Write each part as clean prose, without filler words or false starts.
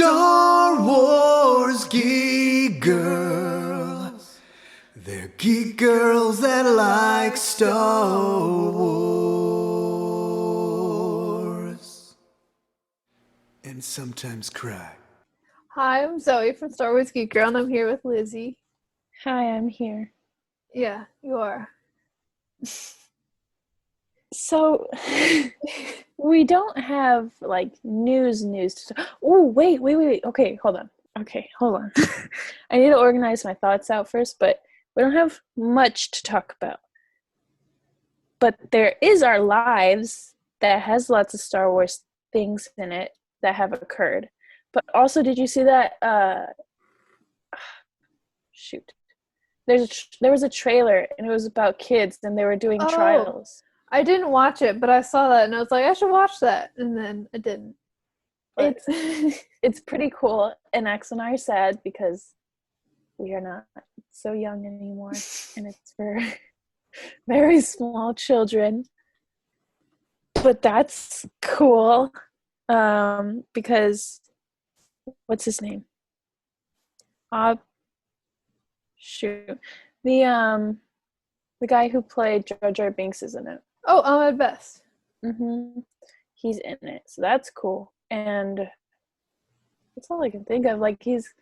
Star Wars geek girls. They're geek girls that like Star Wars. And sometimes cry. Hi, I'm Zoe from Star Wars Geek Girl, and I'm here with Lizzy. Hi, I'm here. Yeah, you are. So, we don't have like news to talk. Oh, wait. Okay, hold on. I need to organize my thoughts out first, but we don't have much to talk about. But there is our lives that has lots of Star Wars things in it that have occurred. But also, did you see that shoot. There was a trailer and it was about kids and they were doing trials. I didn't watch it, but I saw that and I was like, I should watch that, and then I didn't. But It's pretty cool, and X and I are sad because we are not so young anymore, and it's for very small children. But that's cool, because what's his name? Shoot, the guy who played Jar Jar Binks is in it. Oh, Ahmed Best. He's in it, so that's cool. And that's all I can think of. Like it's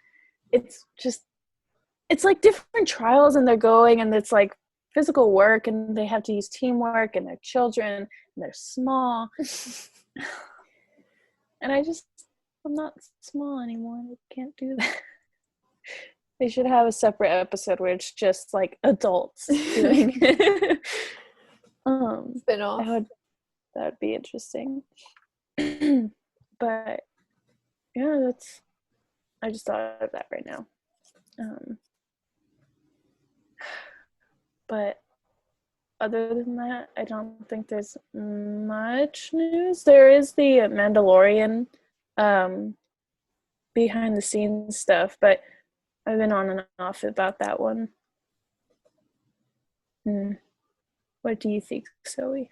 like different trials, and they're going, and it's like physical work, and they have to use teamwork, and they're children, and they're small. And I'm not small anymore. I can't do that. They should have a separate episode where it's just like adults doing it. Spin-off. That would be interesting. But yeah, I just thought of that right now. But other than that, I don't think there's much news. There is the Mandalorian behind the scenes stuff, but I've been on and off about that one. What do you think, Zoe?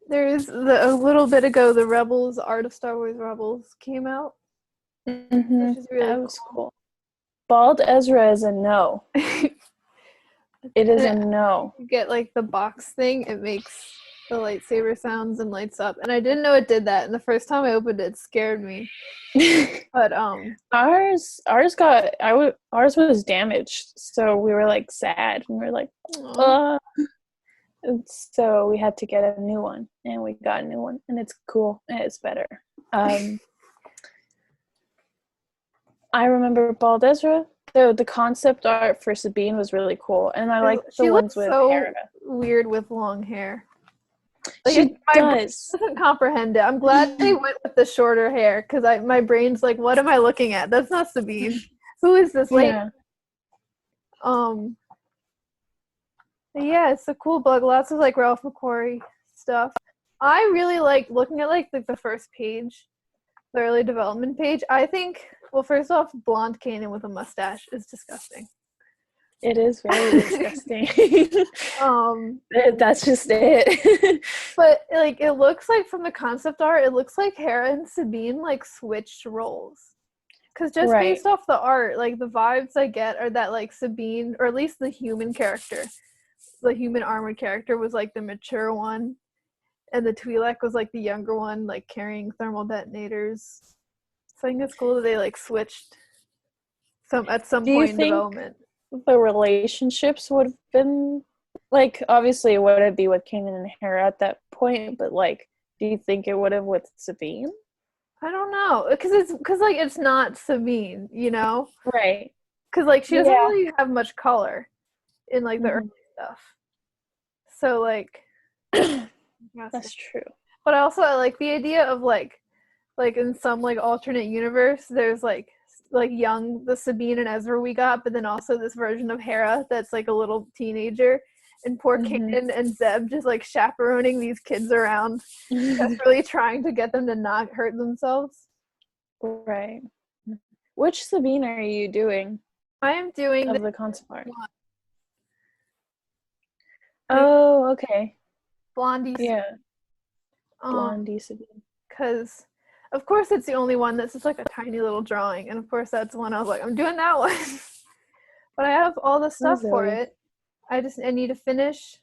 There's a little bit ago, the Rebels, Art of Star Wars Rebels came out. Which is really that was cool. Bald Ezra is a no. It is a no. You get like the box thing, it makes the lightsaber sounds and lights up, and I didn't know it did that, and the first time I opened it scared me. But ours was damaged, so we were like sad, and we were like, and so we had to get a new one, and we got a new one, and it's cool, and it's better. I remember Bald Ezra. The concept art for Sabine was really cool, and I like the ones with Hera. Weird with long hair. Like, she does. Doesn't comprehend it. I'm glad they went with the shorter hair, because my brain's like, what am I looking at? That's not Sabine. Who is this lady? Yeah. Yeah, it's a cool book. Lots of like Ralph McQuarrie stuff. I really like looking at like the first page, the early development page. I think, well, first off, blonde Kanan with a mustache is disgusting. It is very disgusting. That's just it. But like, it looks like from the concept art, it looks like Hera and Sabine like switched roles. Because just based off the art, like the vibes I get are that like Sabine, or at least the human character, the human armored character, was like the mature one, and the Twi'lek was like the younger one, like carrying thermal detonators. So I think it's cool that they like switched at some point in development. The relationships would have been like, obviously it wouldn't be with Kanan and Hera at that point, but like, do you think it would have with Sabine? I don't know, because like it's not Sabine, you know? Right. Because like she doesn't really have much color in like the early stuff. So like that's true. But also I like the idea of like in some like alternate universe, there's like young the Sabine and Ezra we got, but then also this version of Hera that's like a little teenager, and poor Kanan and Zeb just like chaperoning these kids around, that's really trying to get them to not hurt themselves. Right. Which Sabine are you doing? I am doing the concept art. Oh, okay. Blondie. Yeah. Blondie Sabine. Because Of course, it's the only one that's just like a tiny little drawing, and of course, that's one I was like, I'm doing that one. But I have all the stuff for it. I need to finish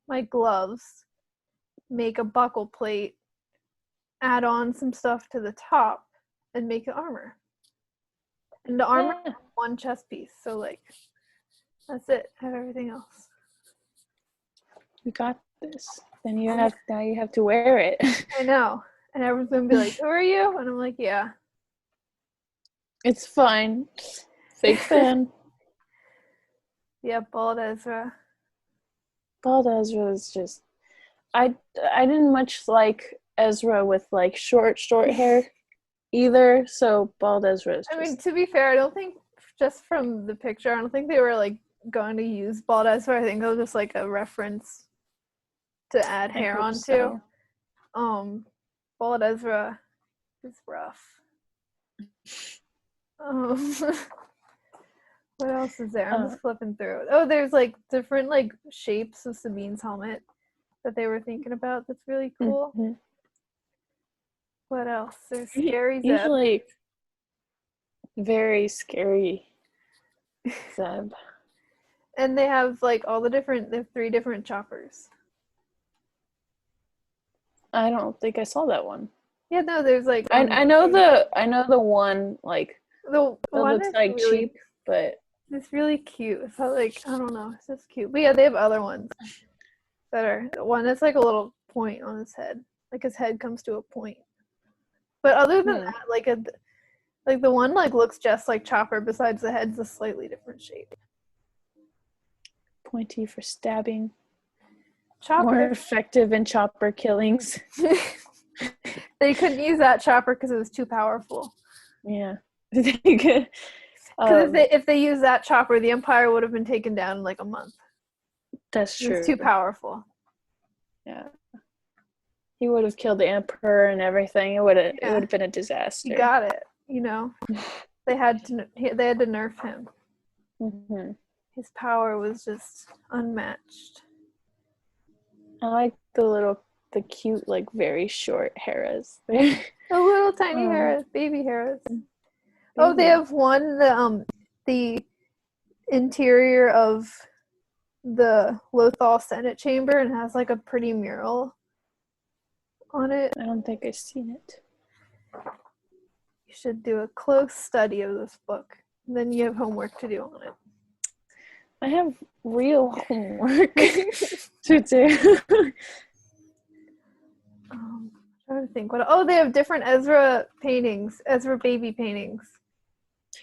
my gloves, make a buckle plate, add on some stuff to the top, and make an armor. And the armor is one chest piece, so like that's it. I have everything else. You got this. Then you have to wear it. I know. And everyone's gonna be like, "Who are you?" And I'm like, "Yeah." It's fine. Fake fan. Yeah, Bald Ezra. Bald Ezra is just. I didn't much like Ezra with like short hair either. So Bald Ezra is. I mean, to be fair, I don't think just from the picture, I don't think they were like going to use Bald Ezra. I think it was just like a reference to add hair onto. So. Bald Ezra is rough. What else is there? I'm just flipping through. Oh, there's like different like shapes of Sabine's helmet that they were thinking about. That's really cool. Mm-hmm. What else? There's scary Zeb. Usually very scary Zeb. And they have like all the different. They have 3 different choppers. I don't think I saw that one. Yeah, no, there's like. I know the one like the one looks like really, cheap, but it's really cute. It's like I don't know, it's just cute. But yeah, they have other ones that are the one that's like a little point on his head, like his head comes to a point. But other than that, like the one like looks just like Chopper. Besides the head's a slightly different shape. Pointy for stabbing. Chopper. More effective in Chopper killings. They couldn't use that Chopper because it was too powerful. Yeah. They could. Because if they used that Chopper, the Empire would have been taken down in like a month. That's true. It's too powerful. Yeah. He would have killed the Emperor and everything. It would have been a disaster. You got it. You know, they had to nerf him. Mm-hmm. His power was just unmatched. I like the cute, like very short Heras. The little tiny Heras, baby Heras. Oh, they have one the interior of the Lothal Senate chamber and has like a pretty mural on it. I don't think I've seen it. You should do a close study of this book. Then you have homework to do on it. I have real homework to do. I'm trying to think. They have different Ezra paintings, Ezra baby paintings.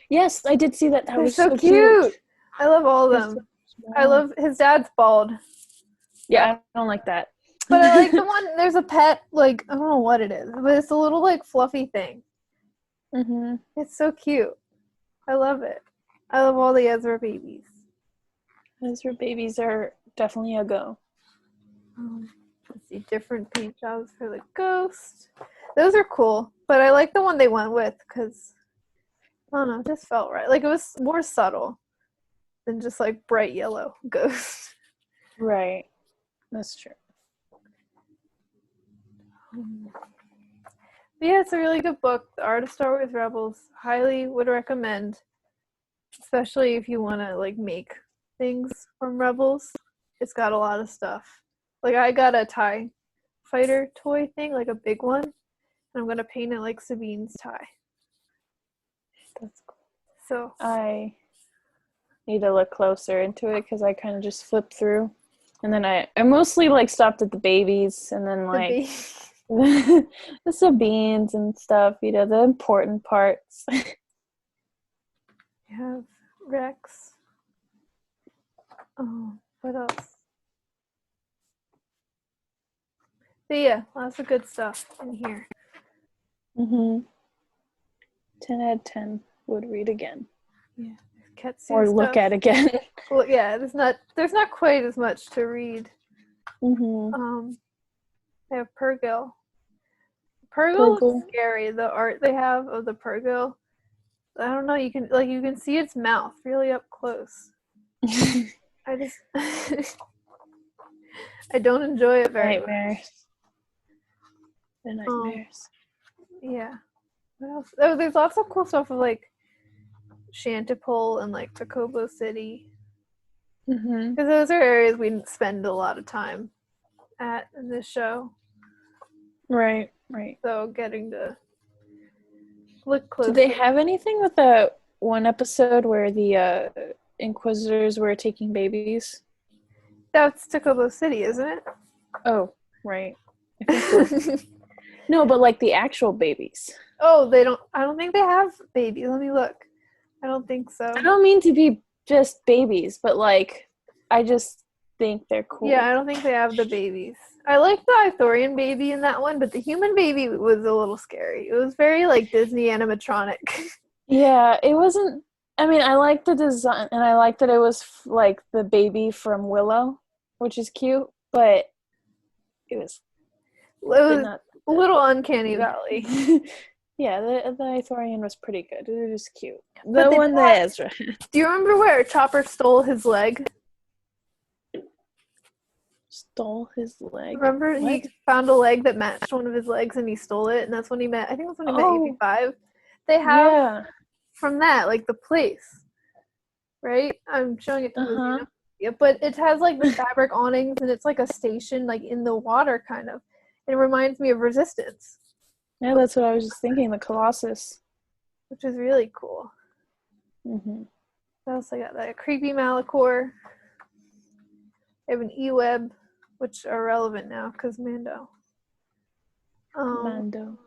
Yes, I did see that. That was so cute. I love all of them. I love his dad's bald. Yeah, I don't like that. But I like the one, there's a pet, like, I don't know what it is, but it's a little, like, fluffy thing. Mm-hmm. It's so cute. I love it. I love all the Ezra babies. Ezra babies are definitely a go. Let's see, different paint jobs for the ghost. Those are cool, but I like the one they went with because, I don't know, it just felt right. Like, it was more subtle than just, like, bright yellow ghost. Right. That's true. But yeah, it's a really good book. The Art of Star Wars Rebels. Highly would recommend. Especially if you want to, like, make things from Rebels. It's got a lot of stuff. Like, I got a TIE fighter toy thing, like a big one. And I'm going to paint it like Sabine's tie. That's cool. So I need to look closer into it because I kind of just flipped through. And then I mostly, like, stopped at the babies and then, like, the Sabines and stuff, you know, the important parts. You have Rex. Oh, what else? But yeah, lots of good stuff in here. 10 out of 10 would read again. Yeah. Or look at again. Well, yeah, there's not quite as much to read. They have Purrgil. Purrgil looks scary. The art they have of the Purrgil, I don't know. You can see its mouth really up close. I don't enjoy it very much. The nightmares. Yeah. What else? Oh, there's lots of cool stuff with like Shantipole and like Tacobo City. Mm-hmm. Because those are areas we spend a lot of time at in this show. Right. So getting to look closer. Did they have anything with the one episode where the Inquisitors were taking babies? That's Tacobo City, isn't it? Oh, right. I think so. No, but like the actual babies. Oh, they don't. I don't think they have babies. Let me look. I don't think so. I don't mean to be just babies, but like I just think they're cool. Yeah, I don't think they have the babies. I like the Ithorian baby in that one, but the human baby was a little scary. It was very like Disney animatronic. Yeah, it wasn't. I mean, I liked the design, and I liked that it was like the baby from Willow, which is cute, but it was a little uncanny valley. Yeah, the Ithorian was pretty good. It was cute. The one that Ezra. Do you remember where Chopper stole his leg? Stole his leg? Remember what? He found a leg that matched one of his legs and he stole it, and that's when he met, I think that's when he met AB5. They have from that, like the place, right? I'm showing it to Lizzy. Yeah, but it has like the fabric awnings and it's like a station like in the water kind of. It reminds me of Resistance. Yeah, that's what I was just thinking, the Colossus. Which is really cool. Mm-hmm. What else I got? That creepy Malachor. I have an E-Web, which are relevant now because Mando. Mando.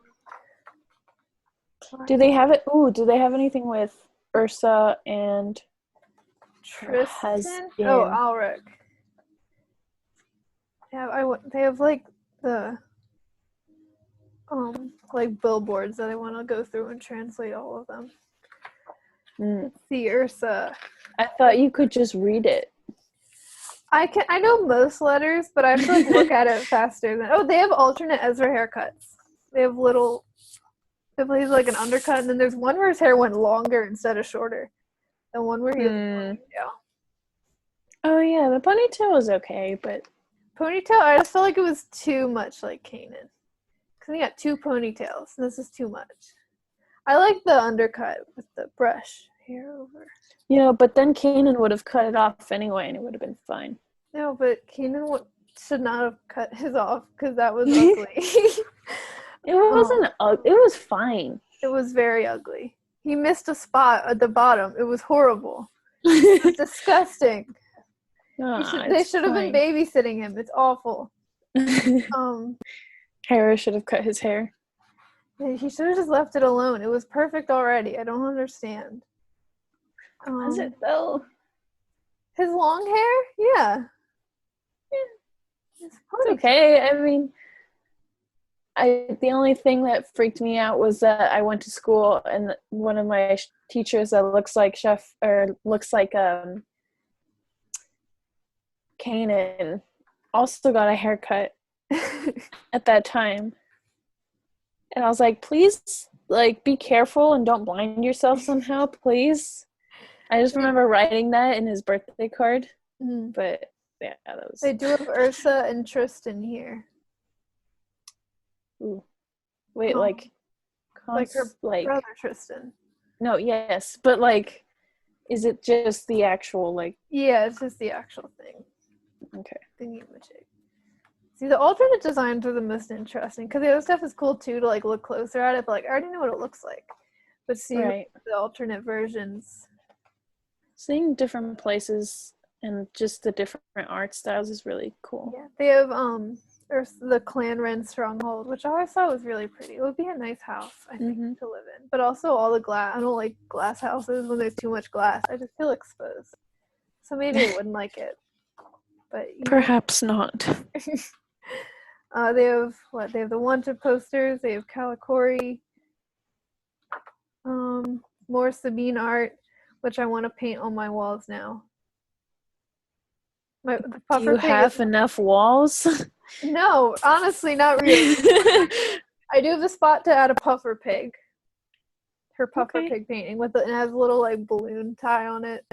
Do they have it? Ooh, do they have anything with Ursa and Tristan? Oh, Alric. Yeah, they have like the like billboards that I want to go through and translate all of them. Let's see, Ursa. I thought you could just read it. I know most letters, but I have to like look at it faster than. Oh, they have alternate Ezra haircuts. They have he's like an undercut, and then there's one where his hair went longer instead of shorter, and one where he has a ponytail. Oh yeah, the ponytail was okay, but ponytail, I just felt like it was too much like Kanan. Because he got two ponytails, and this is too much. I like the undercut with the brush hair over. But then Kanan would have cut it off anyway, and it would have been fine. No, but Kanan should not have cut his off, because that was ugly. It wasn't ugly. It was fine. It was very ugly. He missed a spot at the bottom. It was horrible. It was disgusting. They should have been babysitting him. It's awful. Harris should have cut his hair. He should have just left it alone. It was perfect already. I don't understand. Was it though? His long hair? Yeah. It's okay. I mean, the only thing that freaked me out was that I went to school and one of my teachers that looks like Kanan also got a haircut at that time. And I was like, please, like, be careful and don't blind yourself somehow, please. I just remember writing that in his birthday card. Mm-hmm. But, yeah, that was... They do have Ursa and Tristan here. Ooh. Wait, like her brother Tristan. No, yes. But, like, is it just the actual, like... Yeah, it's just the actual thing. Okay. Thingy-majig. See, the alternate designs are the most interesting, because the other stuff is cool too to like look closer at it, but like I already know what it looks like. But see the alternate versions. Seeing different places and just the different art styles is really cool. Yeah, they have the Clan Wren stronghold, which I always thought was really pretty. It would be a nice house, I think, to live in. But also all the glass. I don't like glass houses when there's too much glass. I just feel exposed. So maybe I wouldn't like it. But perhaps not. They have what? They have the wanted posters. They have Calicori. More Sabine art, which I want to paint on my walls now. Do you have enough walls? No, honestly, not really. I do have a spot to add a puffer pig. Her puffer pig painting it has a little like balloon tie on it.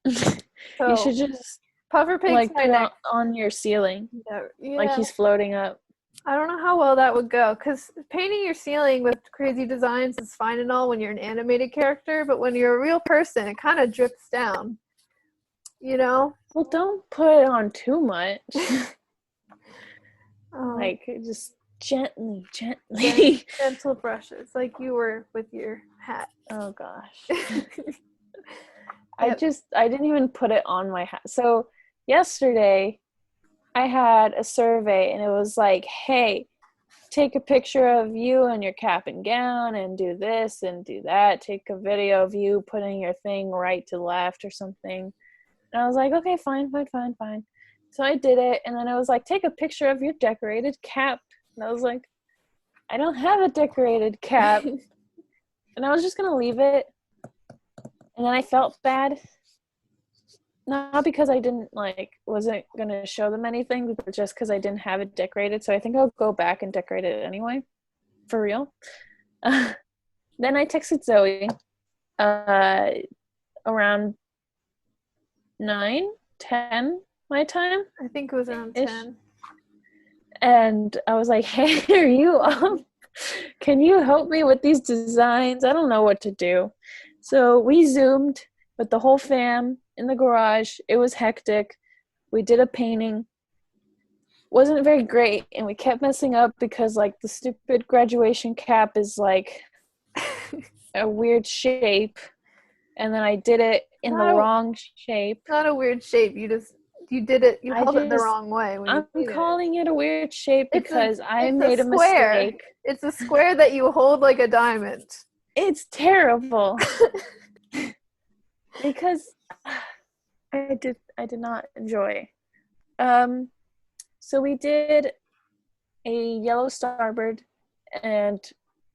So, you should just puffer pig like put it on your ceiling, like he's floating up. I don't know how well that would go, because painting your ceiling with crazy designs is fine and all when you're an animated character, but when you're a real person, it kind of drips down, you know? Well, don't put it on too much. Like, just gently. Gentle brushes, like you were with your hat. Oh, gosh. I didn't even put it on my hat. So, yesterday, I had a survey, and it was like, hey, take a picture of you in your cap and gown and do this and do that. Take a video of you putting your thing right to left or something. And I was like, okay, fine. So I did it. And then I was like, take a picture of your decorated cap. And I was like, I don't have a decorated cap. And I was just going to leave it. And then I felt bad. Not because I wasn't going to show them anything, but just because I didn't have it decorated. So I think I'll go back and decorate it anyway. For real. Then I texted Zoe around 9-10 my time. I think it was around 10. And I was like, hey, are you up? Can you help me with these designs? I don't know what to do. So we Zoomed with the whole fam in the garage. It was hectic. We did a painting. Wasn't very great, and we kept messing up because like the stupid graduation cap is like a weird shape, and then I did it in the wrong shape. Not a weird shape. You did it. You held it the wrong way. I'm calling it a weird shape because I made a mistake. It's a square that you hold like a diamond. It's terrible. Because I did not enjoy. So we did a yellow starbird and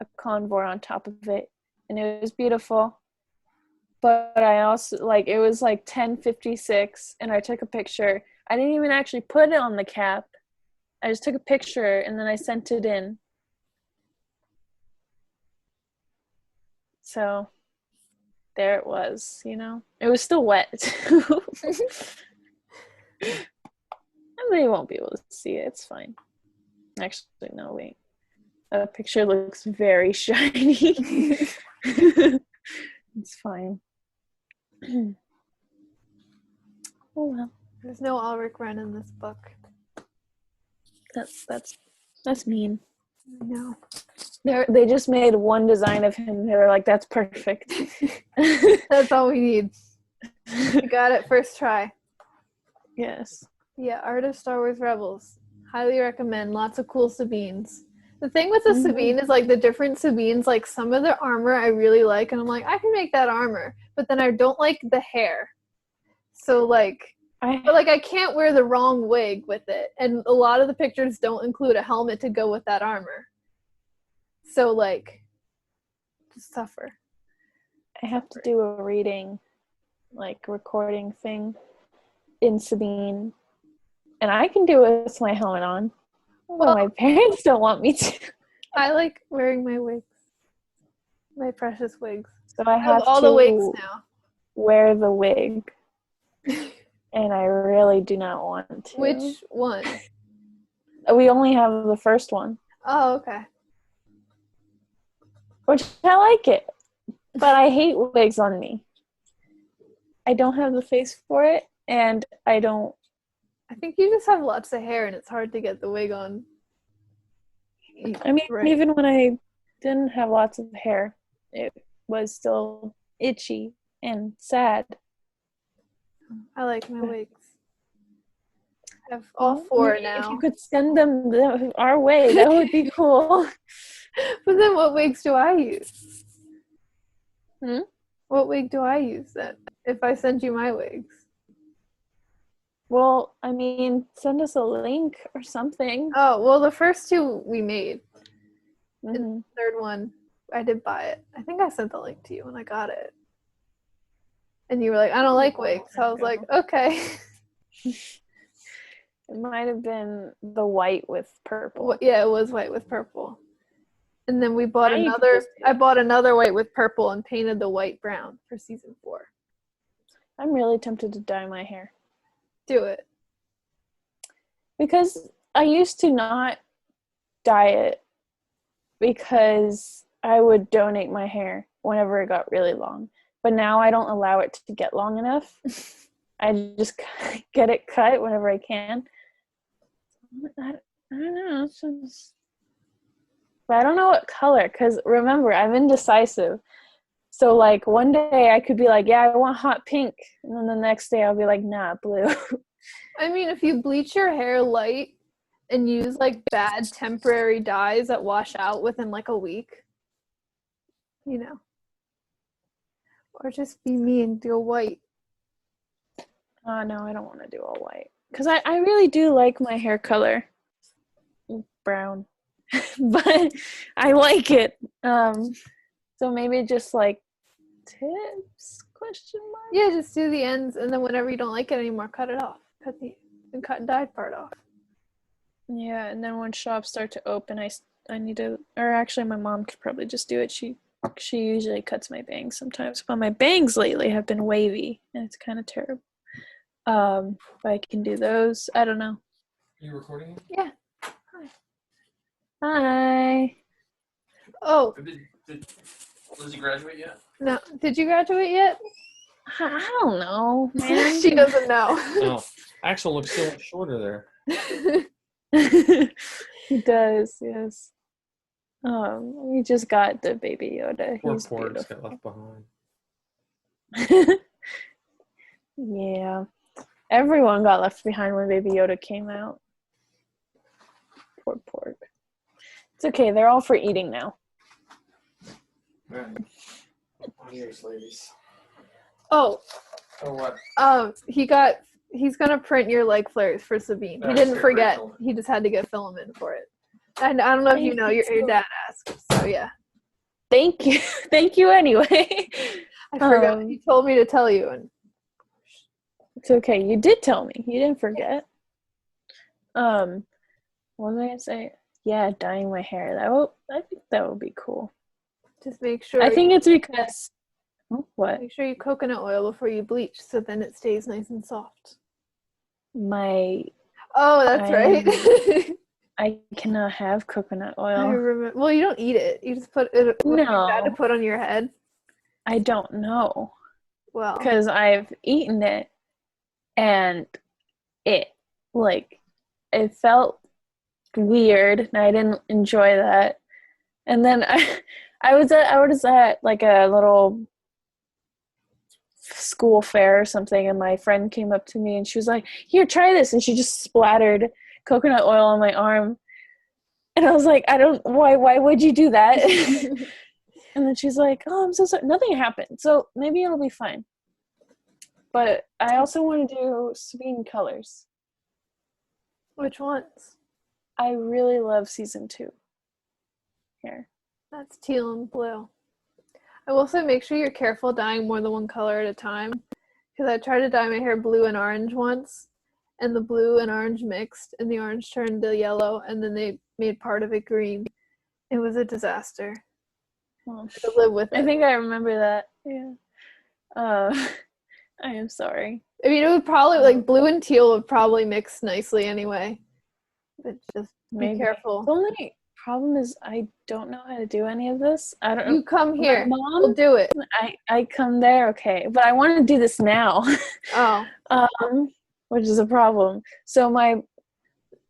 a convoy on top of it, and it was beautiful. But I also it was like 10:56, and I took a picture. I didn't even actually put it on the cap. I just took a picture and then I sent it in. So there it was, It was still wet. They won't be able to see it. It's fine. Actually, no, wait. The picture looks very shiny. It's fine. Oh well. There's no Ulrich Wren in this book. That's mean. No. They just made one design of him. They were like, that's perfect. That's all we need. We got it first try. Yes. Yeah, Art of Star Wars Rebels. Highly recommend. Lots of cool Sabines. The thing with the Sabine is the different Sabines, some of the armor I really like, and I'm like, I can make that armor, but then I don't like the hair. So I can't wear the wrong wig with it, and a lot of the pictures don't include a helmet to go with that armor. So just suffer. I have to do a reading, recording thing in Sabine, and I can do it with my helmet on. Well, my parents don't want me to. I like wearing my wigs. My precious wigs. So I have all the wigs now. Wear the wig. And I really do not want to. Which one? We only have the first one. Oh, okay. Which I like it. But I hate wigs on me. I don't have the face for it, and I don't. I think you just have lots of hair and it's hard to get the wig on. I mean, even when I didn't have lots of hair, it was still itchy and sad. I like my wigs. I have all four now. If you could send them our way, that would be cool. But then what wigs do I use? Hmm? What wig do I use then? If I send you my wigs? Well, I mean, send us a link or something. Oh, well, the first two we made. Mm-hmm. And the third one, I did buy it. I think I sent the link to you when I got it. And you were like, I don't like wigs. So I was like, okay. It might have been the white with purple. Well, yeah, it was white with purple. And then we bought I bought another white with purple and painted the white brown for season 4. I'm really tempted to dye my hair. Do it. Because I used to not dye it because I would donate my hair whenever it got really long. But now I don't allow it to get long enough. I just get it cut whenever I can. I don't know. But I don't know what color, because remember, I'm indecisive. So, like, one day I could be like, yeah, I want hot pink. And then the next day I'll be like, nah, blue. I mean, if you bleach your hair light and use, like, bad temporary dyes that wash out within, like, a week, you know. Or just be me and do a white. Oh, no, I don't want to do all white. Because I really do like my hair color. Brown. But I like it. So maybe just, like, tips? Question mark? Yeah, just do the ends, and then whenever you don't like it anymore, cut it off. Cut and dyed part off. Yeah, and then when shops start to open, I need to, or actually my mom could probably just do it. She usually cuts my bangs sometimes, but my bangs lately have been wavy, and it's kind of terrible. But I can do those. I don't know. Are you recording? Yeah. Hi. Oh. Did Lizzy graduate yet? No. Did you graduate yet? I don't know, man. She doesn't know. Oh, Axel looks so much shorter there. He does, yes. We just got the baby Yoda. Poor He's Porgs beautiful. got left behind. Yeah. Everyone got left behind when Baby Yoda came out. Poor pork. It's okay, they're all for eating now. Alright. On yours, ladies. Oh. Oh, what? He's gonna print your leg flares for Sabine. He didn't forget. He just had to get filament for it. And I don't know if you know, your dad asked. So yeah. Thank you. Thank you anyway. I forgot. He told me to tell you, and it's okay. You did tell me. You didn't forget. What was I gonna say? Yeah, dyeing my hair. I think that would be cool. just make sure. I think it's because what? Make sure you coconut oil before you bleach, so then it stays nice and soft. Oh, that's right. I cannot have coconut I oil. remember. Well, you don't eat it. You just put it. No. You to put on your head. I don't know. Well, because I've eaten it, and it felt weird, and I didn't enjoy that. And then I was at like a little school fair or something, and my friend came up to me and she was like, "Here, try this," and she just splattered coconut oil on my arm, and I was like, why would you do that? And then she's like, "Oh, I'm so sorry, nothing happened, so maybe it'll be fine." But I also want to do Sabine colors. which ones? I really love season 2 here. That's teal and blue. I will say make sure you're careful dyeing more than one color at a time, because I tried to dye my hair blue and orange once, and the blue and orange mixed, and the orange turned to yellow, and then they made part of it green. It was a disaster. Well, To live with it. I think I remember that. Yeah. I am sorry. I mean, it would probably, like, blue and teal would probably mix nicely anyway. But just be careful. The only problem is I don't know how to do any of this. I don't know. You come here. Mom, we'll do it. I come there, okay. But I want to do this now. Oh. Which is a problem. So my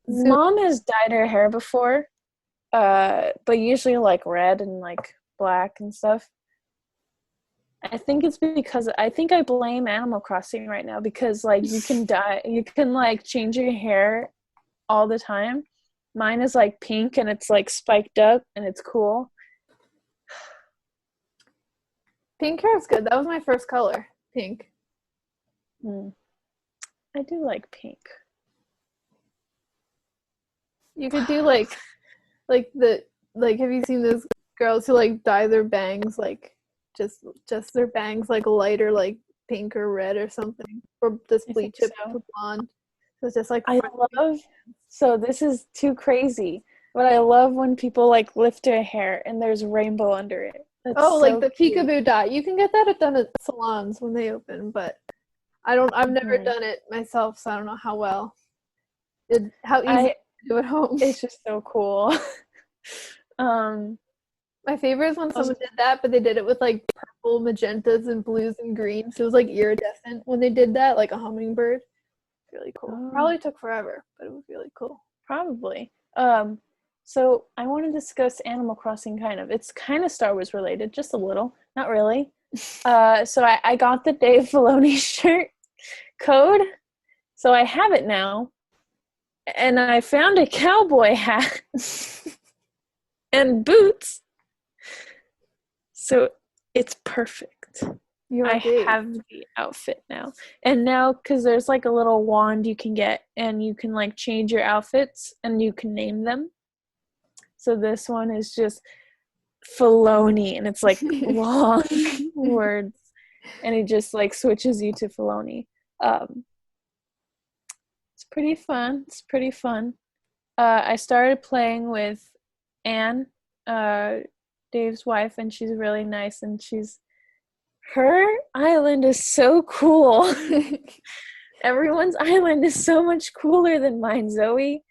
mom has dyed her hair before, but usually like red and like black and stuff. I think it's because I blame Animal Crossing right now, because like you can like change your hair all the time. Mine is like pink and it's like spiked up and it's cool. Pink hair is good. That was my first color. Pink. I do like pink. You could do like have you seen those girls who like dye their bangs like just their bangs like lighter like pink or red or something, or just bleach it to blonde. So it's just like so this is too crazy, but I love when people like lift their hair and there's rainbow under it. That's like the peekaboo dye. You can get that done at salons when they open, but I've never done it myself, so I don't know how well. How easy do at home. It's just so cool. My favorite is when someone did that, but they did it with like purple, magentas, and blues and greens. So it was like iridescent when they did that, like a hummingbird. Really cool. Probably took forever, but it was really cool. Probably. So I want to discuss Animal Crossing kind of. It's kind of Star Wars related, just a little. Not really. So I got the Dave Filoni shirt code. So I have it now. And I found a cowboy hat and boots. So it's perfect. I have the outfit now. And now, because there's like a little wand you can get, and you can like change your outfits and you can name them. So this one is just Filoni, and it's like long words, and it just like switches you to Filoni. It's pretty fun. I started playing with Anne, Dave's wife, and she's really nice, and her island is so cool. Everyone's island is so much cooler than mine, Zoe,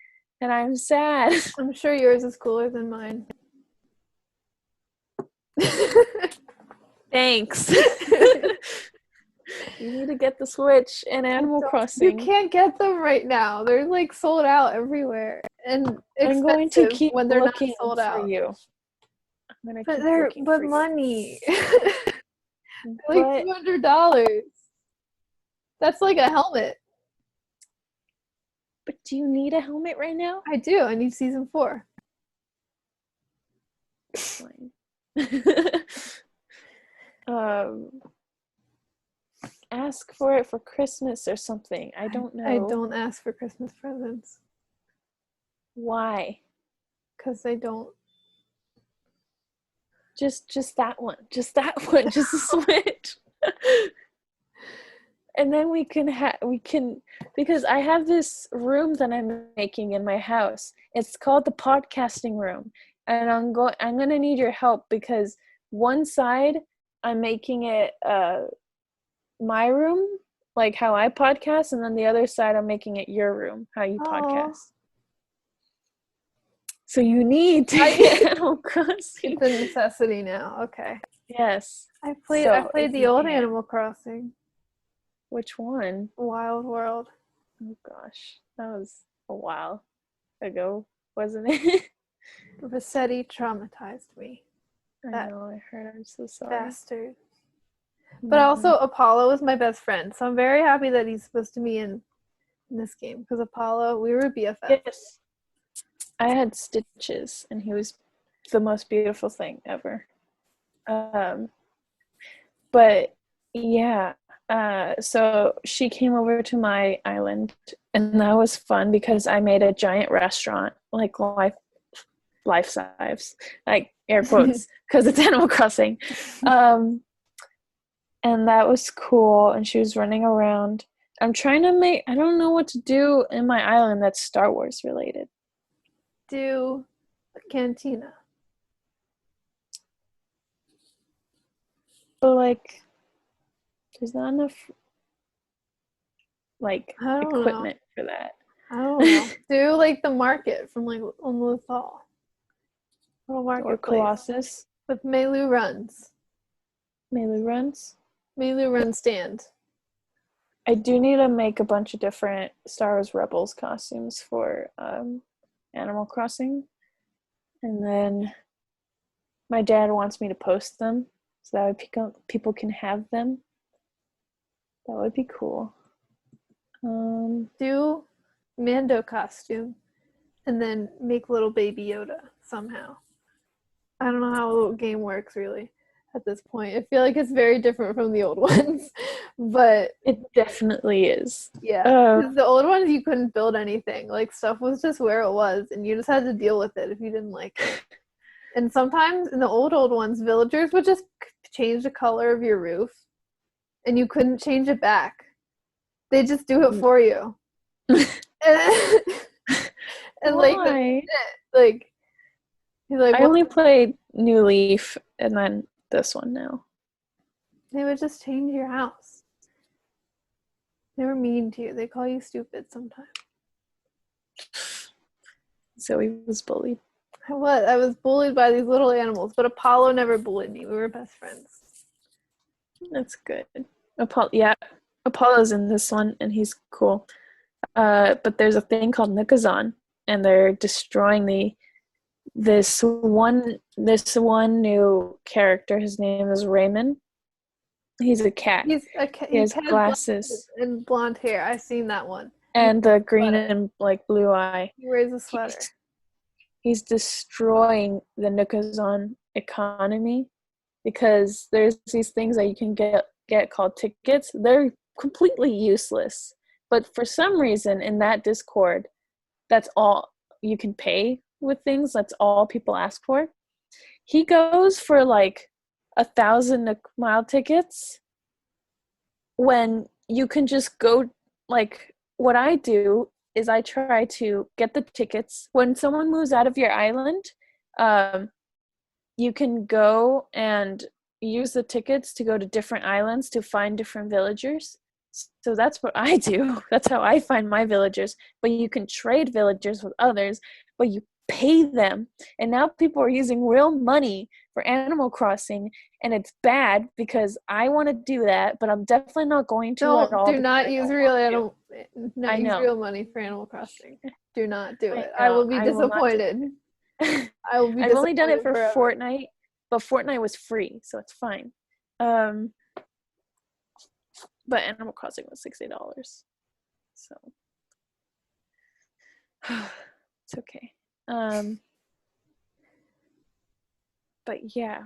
and I'm sad. I'm sure yours is cooler than mine. Thanks. You need to get the Switch and Animal Crossing. You can't get them right now. They're like sold out everywhere, and I'm going to keep when they're not looking sold for out. you. But money. Like $200. That's like a helmet. But do you need a helmet right now? I do. I need season 4. Fine. Ask for it for Christmas or something. I don't know. I don't ask for Christmas presents. Why? Because I don't. Just that one. Just a Switch. And then we can because I have this room that I'm making in my house. It's called the podcasting room, and I'm gonna need your help, because one side I'm making it my room, like how I podcast, and then the other side I'm making it your room, how you podcast. So you need to get Animal Crossing. It's a necessity now. Okay. Yes. I played the old Animal Crossing. Which one? Wild World. Oh gosh, that was a while ago, wasn't it? Rossetti traumatized me. I know, I heard. I'm so sorry. Bastard. But also, Apollo is my best friend, so I'm very happy that he's supposed to be in this game, because Apollo, we were BFFs. Yes. I had stitches, and he was the most beautiful thing ever. But yeah, so she came over to my island, and that was fun because I made a giant restaurant, like life size, like air quotes, because it's Animal Crossing. And that was cool, and she was running around. I'm trying to I don't know what to do in my island that's Star Wars related. Do a cantina. But like, there's not enough like equipment for that. I don't know. Do like the market from like on Luthal. Little marketplace. Or Colossus. With Melu runs. Melu runs? Melu run stand. I do need to make a bunch of different Star Wars Rebels costumes for Animal Crossing. And then my dad wants me to post them so that way people can have them. That would be cool. Do Mando costume and then make little baby Yoda somehow. I don't know how the game works really at this point. I feel like it's very different from the old ones, but it definitely is. Yeah, 'cause the old ones you couldn't build anything. Like stuff was just where it was, and you just had to deal with it if you didn't like it. And sometimes in the old ones, villagers would just change the color of your roof, and you couldn't change it back. They just do it for you. And Why? like I only played New Leaf and then this one now. They would just change your house. They were mean to you. They call you stupid sometimes. So he was bullied. I was bullied by these little animals, but Apollo never bullied me. We were best friends. That's good. Apollo's in this one, and he's cool. But there's a thing called Nikazan, and they're destroying this one new character. His name is Raymond. He's a cat. He has glasses and blonde hair. I've seen that one. And the green and like blue eye. He wears a sweater. He's destroying the Nikazan economy because there's these things that you can get called tickets. They're completely useless. But for some reason in that Discord, that's all you can pay with things. That's all people ask for. He goes for like 1,000 mile tickets when you can just go. Like, what I do is I try to get the tickets. When someone moves out of your island, you can go and use the tickets to go to different islands to find different villagers. So that's what I do. That's how I find my villagers. But you can trade villagers with others, but you pay them. And now people are using real money for Animal Crossing, and it's bad because I want to do that, but I'm definitely not going to at all. Do not use real money for Animal Crossing. Do not do it. I will be disappointed. I will be. I've only done it for Fortnite, but Fortnite was free, so it's fine. But Animal Crossing was $60, so it's okay. But yeah,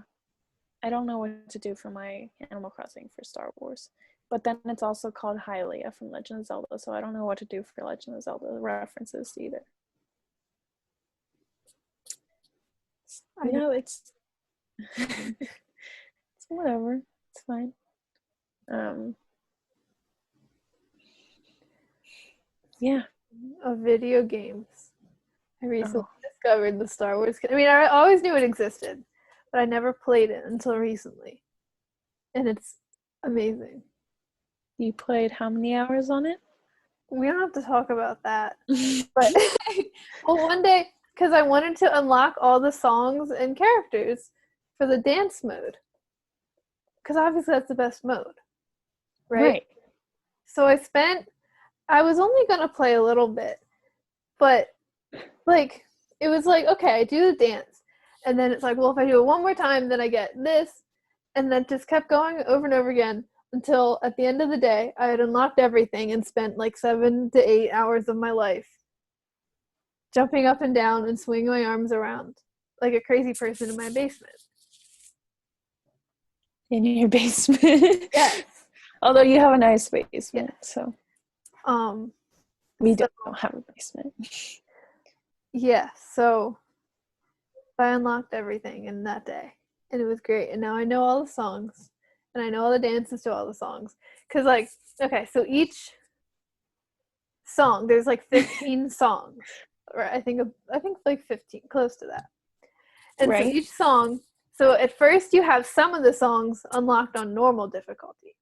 I don't know what to do for my Animal Crossing for Star Wars. But then it's also called Hylia from Legend of Zelda, so I don't know what to do for Legend of Zelda references either. I know it's it's whatever. It's fine. Yeah. Of video games. I recently discovered the Star Wars. I mean, I always knew it existed, but I never played it until recently. And it's amazing. You played how many hours on it? We don't have to talk about that. But well, one day, because I wanted to unlock all the songs and characters for the dance mode. Because obviously that's the best mode. Right? So I was only going to play a little bit. But, like, it was like, okay, I do the dance. And then it's like, well, if I do it one more time, then I get this. And then just kept going over and over again until at the end of the day, I had unlocked everything and spent like 7 to 8 hours of my life jumping up and down and swinging my arms around like a crazy person in my basement. In your basement? Yes. Although you have a nice basement, so. We don't have a basement. Yeah, so I unlocked everything in that day. And it was great. And now I know all the songs. And I know all the dances to all the songs. Because, like, okay, so each song, there's like 15 songs. Or I think like 15, close to that. And so each song, so at first you have some of the songs unlocked on normal difficulty.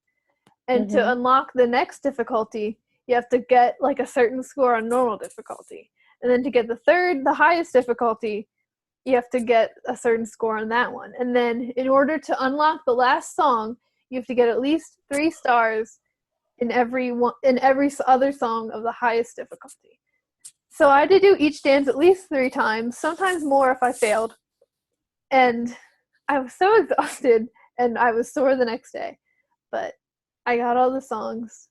And to unlock the next difficulty, you have to get like a certain score on normal difficulty. And then to get the highest difficulty, you have to get a certain score on that one. And then in order to unlock the last song, you have to get at least 3 stars in every other song of the highest difficulty. So I had to do each dance at least 3 times, sometimes more if I failed. And I was so exhausted and I was sore the next day. But I got all the songs.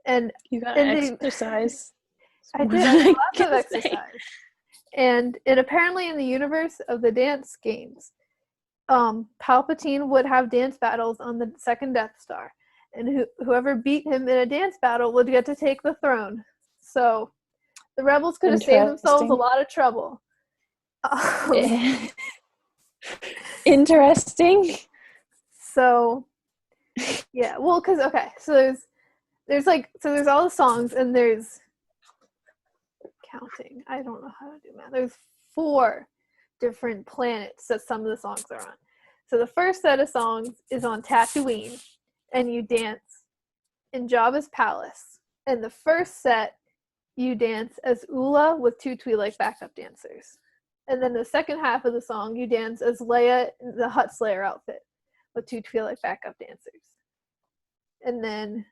And you got exercise. I did lots of exercise. And apparently in the universe of the dance games, Palpatine would have dance battles on the second Death Star. And whoever beat him in a dance battle would get to take the throne. So the rebels could have saved themselves a lot of trouble. Interesting. So, yeah. Well, because, okay, so there's all the songs, and there's counting. I don't know how to do math. There's 4 different planets that some of the songs are on. So the first set of songs is on Tatooine, and you dance in Jabba's palace. And the first set you dance as Ula with 2 Twi'lek backup dancers. And then the second half of the song, you dance as Leia in the Hut Slayer outfit with 2 Twi'lek backup dancers. And then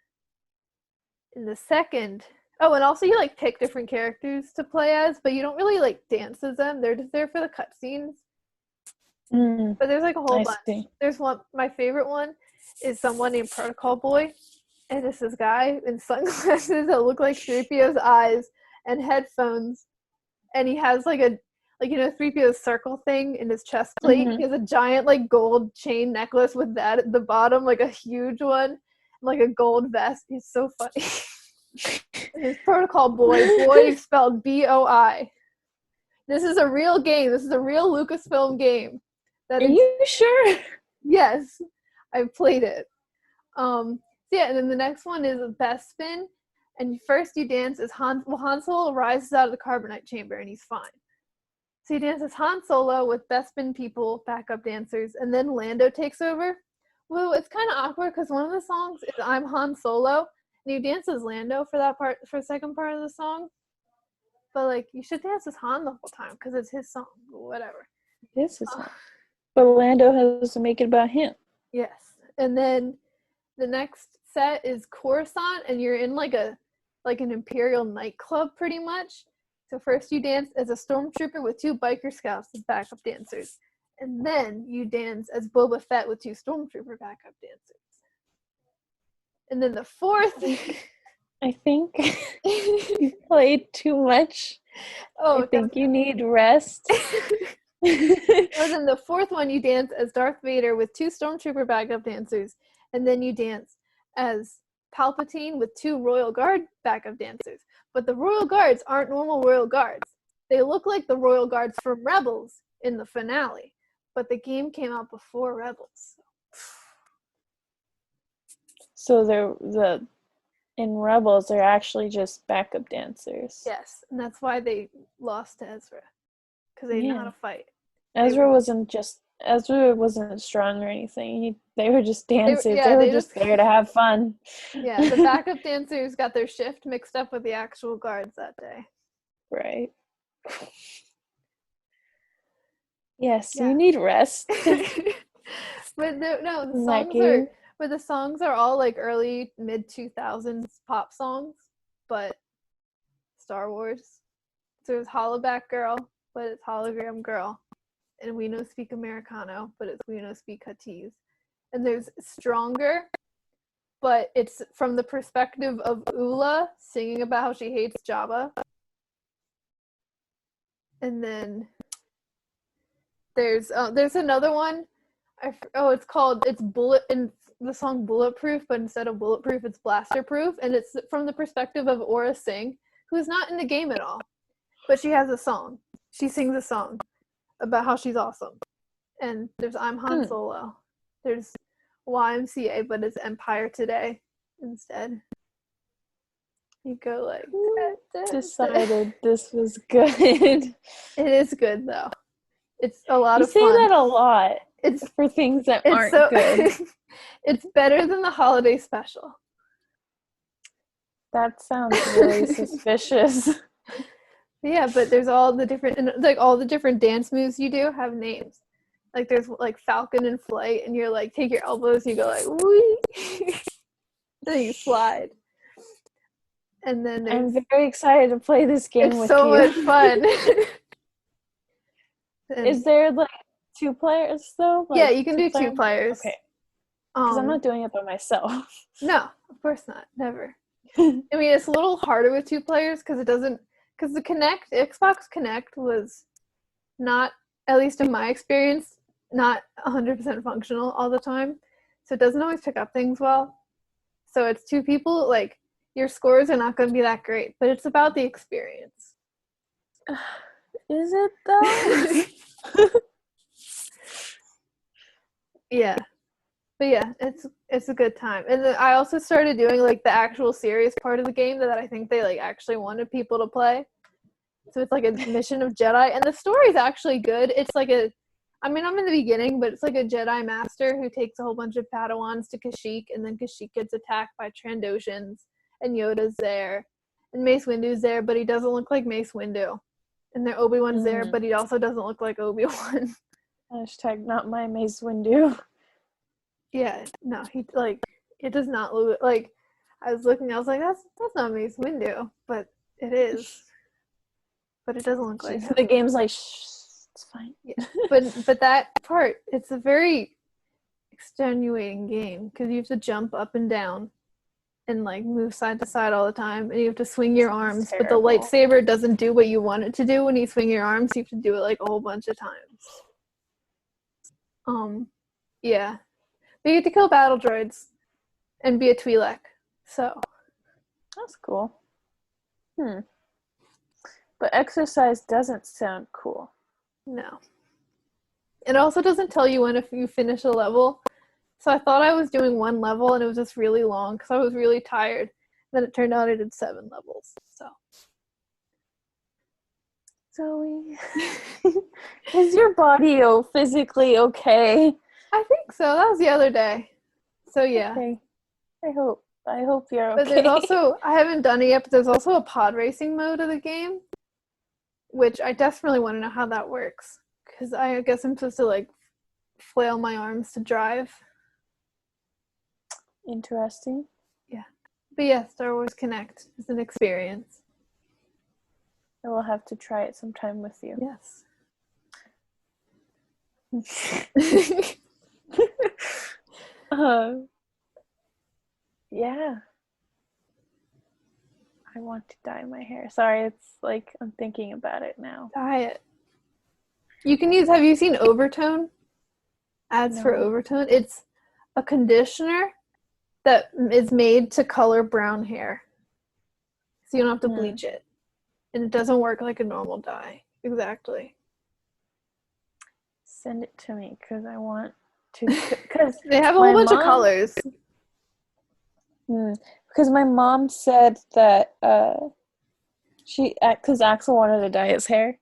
in the second, and also you like pick different characters to play as, but you don't really like dance as them. They're just there for the cutscenes. But there's like a whole bunch. See. There's one. My favorite one is someone named Protocol Boy, and it's this guy in sunglasses that look like 3PO's eyes and headphones, and he has like a 3PO's circle thing in his chest plate. He has a giant like gold chain necklace with that at the bottom, like a huge one, and like a gold vest. He's so funny. His Protocol Boy. Boy spelled BOI. This is a real game. This is a real Lucasfilm game. Are you sure? Yes, I've played it. And then the next one is Bespin, and first you dance as Han Solo rises out of the carbonite chamber, and he's fine. So you dance as Han Solo with Bespin people, backup dancers, and then Lando takes over. Well, it's kind of awkward because one of the songs is I'm Han Solo, and you dance as Lando for the second part of the song. But like, you should dance as Han the whole time because it's his song, whatever. This is song. But Lando has to make it about him. Yes. And then the next set is Coruscant, and you're in like an Imperial nightclub pretty much. So first you dance as a stormtrooper with 2 biker scouts as backup dancers. And then you dance as Boba Fett with 2 stormtrooper backup dancers. And then the fourth... I think you played too much. I think you need rest. And then the fourth one, you dance as Darth Vader with 2 stormtrooper backup dancers, and then you dance as Palpatine with 2 Royal Guard backup dancers. But the Royal Guards aren't normal Royal Guards. They look like the Royal Guards from Rebels in the finale, but the game came out before Rebels. So in Rebels, they're actually just backup dancers. Yes, and that's why they lost to Ezra, because they didn't know how to fight. Ezra wasn't strong or anything. They were just dancers. They were just there to have fun. Yeah, the backup dancers got their shift mixed up with the actual guards that day. Right. Yes, you need rest. But the songs are all like early mid-2000s pop songs, but Star Wars. So there's Hollaback Girl, but it's Hologram Girl. And We No Speak Americano, but it's We No Speak Huttese. And there's Stronger, but it's from the perspective of Ula singing about how she hates Jabba. And then there's another one. It's Bullet, in the song Bulletproof, but instead of bulletproof, it's blasterproof, and it's from the perspective of Aura Singh, who's not in the game at all, but she has a song. She sings a song about how she's awesome. And there's I'm Han Solo. There's YMCA, but it's Empire Today instead. You go like decided this was good. It is good though. It's a lot of fun. You say that a lot. It's for things that aren't good. It's better than the holiday special. That sounds really suspicious. Yeah, but there's all the different dance moves you do have names. Like there's like Falcon and Flight, and you're like take your elbows, you go like wee, then you slide. And then I'm very excited to play this game with you. It's so much fun. Is there like 2 players though? Yeah, you can do 2 players. Okay. Because I'm not doing it by myself. No, of course not. Never. I mean, it's a little harder with 2 players because the Xbox Kinect was not, at least in my experience, not 100% functional all the time. So it doesn't always pick up things well. So it's 2 people, like, your scores are not going to be that great, but it's about the experience. Is it though? Yeah. But yeah, it's a good time. And then I also started doing like the actual serious part of the game that I think they like actually wanted people to play. So it's like a mission of Jedi, and the story's actually good. It's like I'm in the beginning, but it's like a Jedi master who takes a whole bunch of Padawans to Kashyyyk, and then Kashyyyk gets attacked by Trandoshans, and Yoda's there. And Mace Windu's there, but he doesn't look like Mace Windu. And then Obi-Wan's there, but he also doesn't look like Obi-Wan. Hashtag not my Mace Windu. Yeah, no, he like it does not look like. I was looking, I was like, that's not Mace Windu, but it is. But it doesn't look like him. The game's like, shh, it's fine. Yeah. But that part, it's a very extenuating game because you have to jump up and down and like move side to side all the time, and you have to swing your arms. But the lightsaber doesn't do what you want it to do when you swing your arms. You have to do it like a whole bunch of times. Yeah. But you get to kill battle droids and be a Twi'lek. So that's cool. But exercise doesn't sound cool. No. It also doesn't tell you when if you finish a level. So I thought I was doing 1 level and it was just really long because I was really tired. Then it turned out I did 7 levels. So Zoe, is your body physically okay? I think so. That was the other day. So yeah. Okay. I hope you're okay. But there's also, I haven't done it yet, but there's also a pod racing mode of the game, which I desperately want to know how that works. Because I guess I'm supposed to like flail my arms to drive. Interesting. Yeah. But yeah, Star Wars Connect is an experience. I will have to try it sometime with you. Yes. Yeah. I want to dye my hair. Sorry, it's like I'm thinking about it now. Dye it. You can use, have you seen Overtone? Ads for Overtone? It's a conditioner that is made to color brown hair. So you don't have to bleach it. And it doesn't work like a normal dye. Exactly. Send it to me because I want to. Because they have a whole bunch of colors. Because my mom said that because Axel wanted to dye his hair,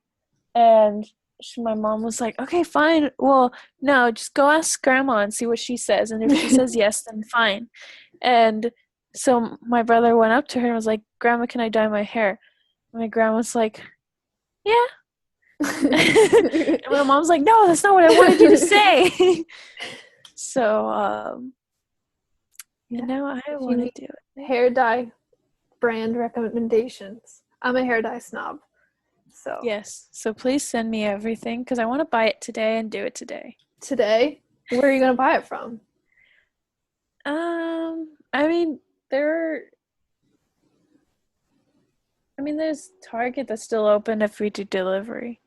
and my mom was like, okay, fine. Well, no, just go ask grandma and see what she says. And if she says yes, then fine. And so my brother went up to her and was like, Grandma, can I dye my hair? And my grandma's like, yeah. And my mom's like, no, that's not what I wanted you to say. So, and now I want to do it. Hair dye brand recommendations. I'm a hair dye snob. So yes. So please send me everything because I want to buy it today and do it today. Today? Where are you going to buy it from? I mean, there's Target that's still open if we do delivery.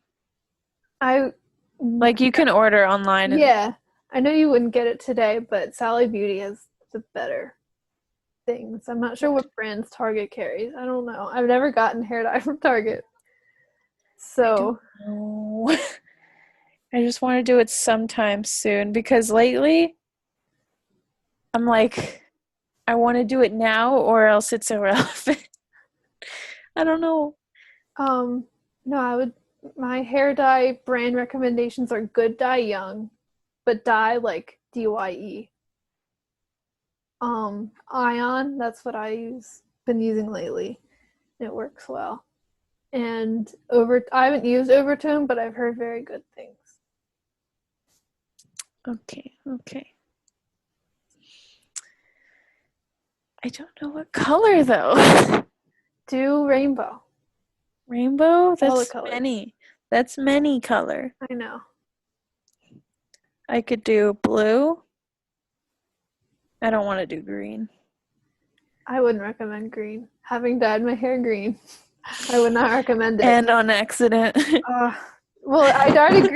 Like you can order online. Yeah. I know you wouldn't get it today, but Sally Beauty has the better things. I'm not sure what brands Target carries. I don't know. I've never gotten hair dye from Target. So I don't know. I just want to do it sometime soon because lately I'm like, I want to do it now or else it's irrelevant. I don't know. No, my hair dye brand recommendations are Good Dye Young, but dye like DYE. Ion, that's what been using lately. It works well. And I haven't used Overtone, but I've heard very good things. Okay. I don't know what color though. Do rainbow. Rainbow? That's many. That's many color. I know. I could do blue. I don't want to do green. I wouldn't recommend green. Having dyed my hair green, I would not recommend it. And on accident. Well, I dyed it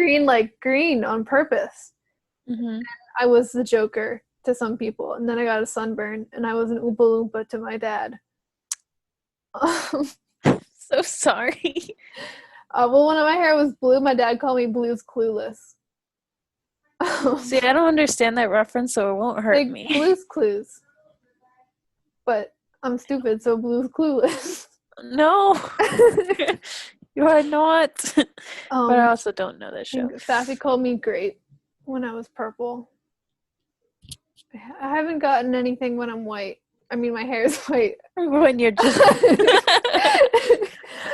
green on purpose. Mm-hmm. I was the Joker to some people, and then I got a sunburn, and I was an Oompa Loompa to my dad. So sorry. Well, when my hair was blue, my dad called me Blue's Clueless. See, I don't understand that reference, so it won't hurt me. Blue's Clues. But I'm stupid, so Blue's Clueless. No. You are not. But I also don't know that show. Sassy called me Grape when I was purple. I haven't gotten anything when I'm white. I mean, my hair is white. When you're just...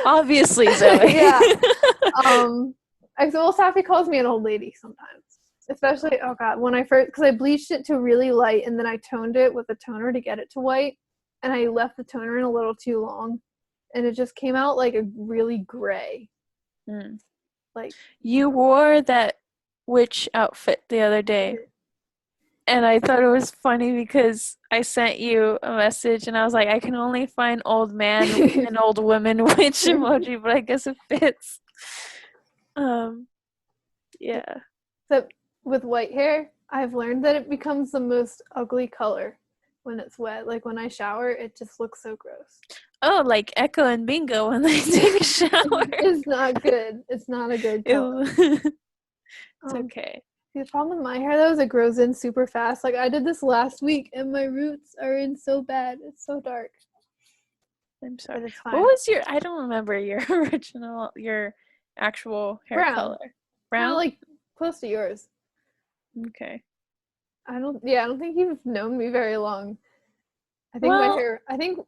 Obviously, Zoe. Yeah. Well, Safi calls me an old lady sometimes. Especially, oh god, when I first, because I bleached it to really light and then I toned it with a toner to get it to white, and I left the toner in a little too long, and it just came out like a really gray. Mm. Like, you wore that witch outfit the other day, and I thought it was funny because I sent you a message and I was like, I can only find old man and old women witch emoji, but I guess it fits. Yeah. except with white hair, I've learned that it becomes the most ugly color when it's wet. Like when I shower, it just looks so gross. Oh, like Echo and Bingo when they take a shower. It's not good. It's not a good color. It's okay. The problem with my hair though is it grows in super fast. Like I did this last week and my roots are in so bad. It's so dark. I'm sorry. But it's fine. What was your, I don't remember your your actual hair Brown. color. Kind Brown? of like close to yours. Okay. I don't think you've known me very long. I think Well, my hair, I think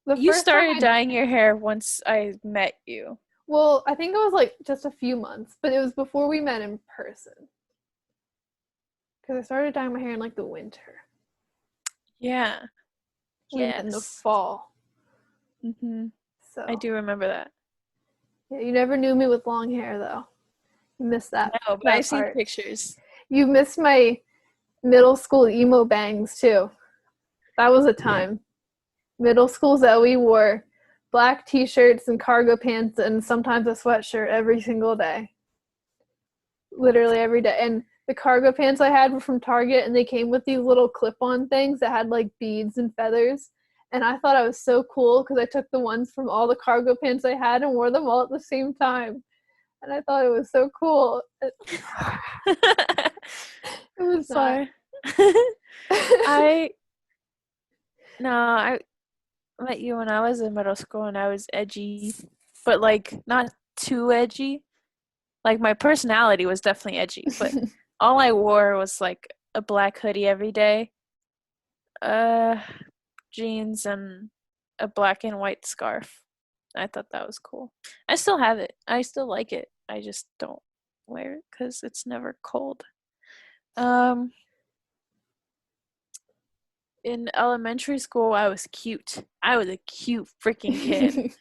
the you first time started dyeing your hair once I met you. well, I think it was like just a few months, but it was before we met in person. Because I started dyeing my hair in like the winter. Yeah. We met in the fall. Mm-hmm. So I do remember that. Yeah, you never knew me with long hair though. You missed that. No, but that I've seen part. pictures. You missed my middle school emo bangs too. That was a time. Middle school Zoe wore black t-shirts and cargo pants and sometimes a sweatshirt every single day. Literally every day. And the cargo pants I had were from Target and they came with these little clip-on things that had like beads and feathers. And I thought I was so cool because I took the ones from all the cargo pants I had and wore them all at the same time. And I thought it was so cool. It was Sorry. I met you when I was in middle school and I was edgy, but like not too edgy. Like my personality was definitely edgy, but all I wore was like a black hoodie every day, jeans and a black and white scarf. I thought that was cool. I still have it. I still like it. I just don't wear it because it's never cold. In elementary school, I was cute. I was a cute freaking kid.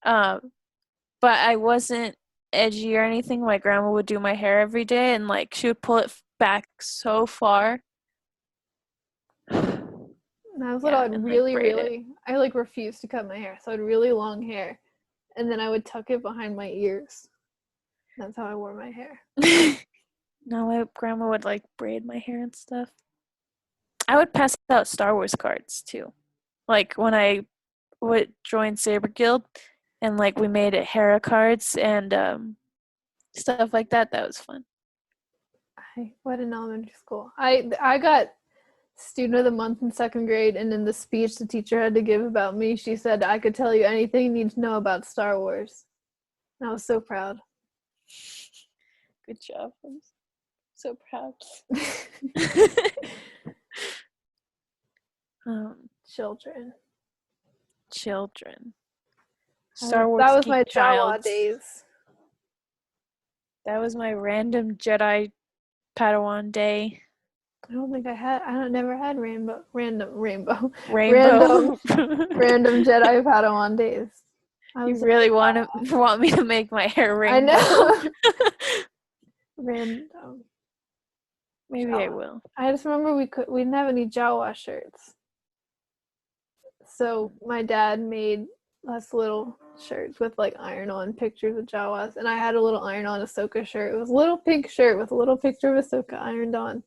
But I wasn't edgy or anything. My grandma would do my hair every day, and like she would pull it back so far. That was what I would really, I like refused to cut my hair. So I had really long hair. And then I would tuck it behind my ears. That's how I wore my hair. No, my grandma would like braid my hair and stuff. I would pass out Star Wars cards too. Like when I would join Saber Guild and like we made it Hera cards and stuff like that. That was fun. What in elementary school? I got student of the month in second grade, and in the speech the teacher had to give about me, she said I could tell you anything you need to know about Star Wars. And I was so proud. Good job. I'm so proud. Children. Star Wars. That was my Jawa days. That was my random Jedi Padawan day. I don't think I never had random Rainbow. random Jedi Padawan days. You really want me to make my hair rainbow? I know. Random. Maybe Jawa. I will. I just remember we didn't have any Jawa shirts, so my dad made us little shirts with like iron-on pictures of Jawas, and I had a little iron-on Ahsoka shirt. It was a little pink shirt with a little picture of Ahsoka ironed on,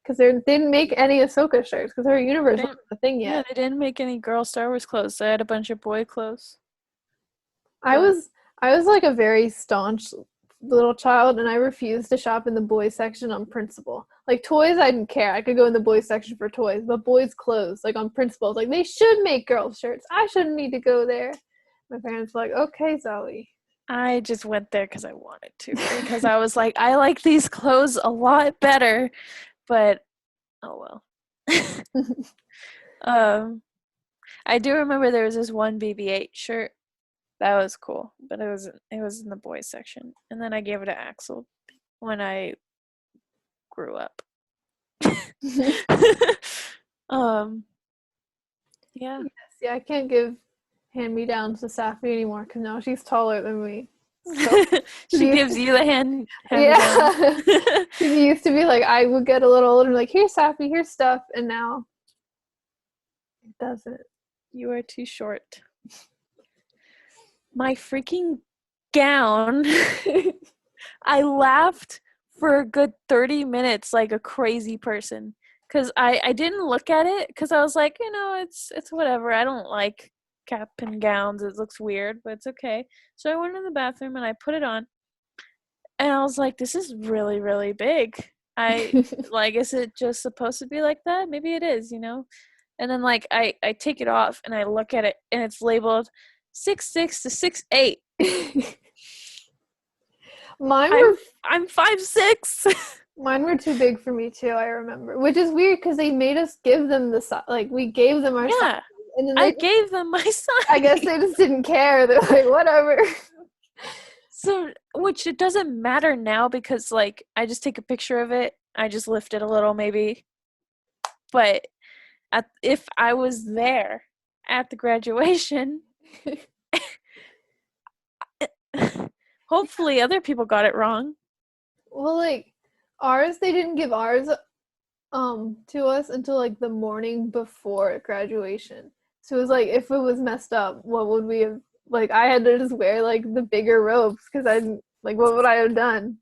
because they didn't make any Ahsoka shirts because her universe wasn't a thing yet. Yeah, they didn't make any girl Star Wars clothes. They had a bunch of boy clothes. I was like a very staunch little child, and I refused to shop in the boys section on principle. Like toys, I didn't care. I could go in the boys section for toys, but boys' clothes, like on principle, like they should make girls' shirts. I shouldn't need to go there. My parents were like, "Okay, Zoe." I just went there because I wanted to, because I was like, I like these clothes a lot better, but oh well. I do remember there was this one BB-8 shirt That was cool, but it was in the boys section, and then I gave it to Axel when I grew up. Yeah. Yeah, I can't give hand-me-downs to Safi anymore because now she's taller than me. So She gives you the hand me yeah. down. She used to be like, I would get a little older and be like, here's Safi, here's stuff, and now it doesn't. You are too short. My freaking gown. I laughed for a good 30 minutes like a crazy person. Because I didn't look at it because I was like, it's whatever. I don't like cap and gowns. It looks weird, but it's okay. So I went in the bathroom and I put it on. And I was like, this is really, really big. Is it just supposed to be like that? Maybe it is, And then I take it off and I look at it and it's labeled 6'6" to 6'8". I'm 5'6". Mine were too big for me too, I remember. Which is weird because they made us give them the size. Like, we gave them our size. And then I gave them my size. I guess they just didn't care. They're like, whatever. So, which it doesn't matter now because, I just take a picture of it. I just lift it a little maybe. But if I was there at the graduation, hopefully other people got it wrong. Well, ours, they didn't give ours to us until the morning before graduation. So it was if it was messed up, what would we have, I had to just wear the bigger robes because I didn't, what would I have done?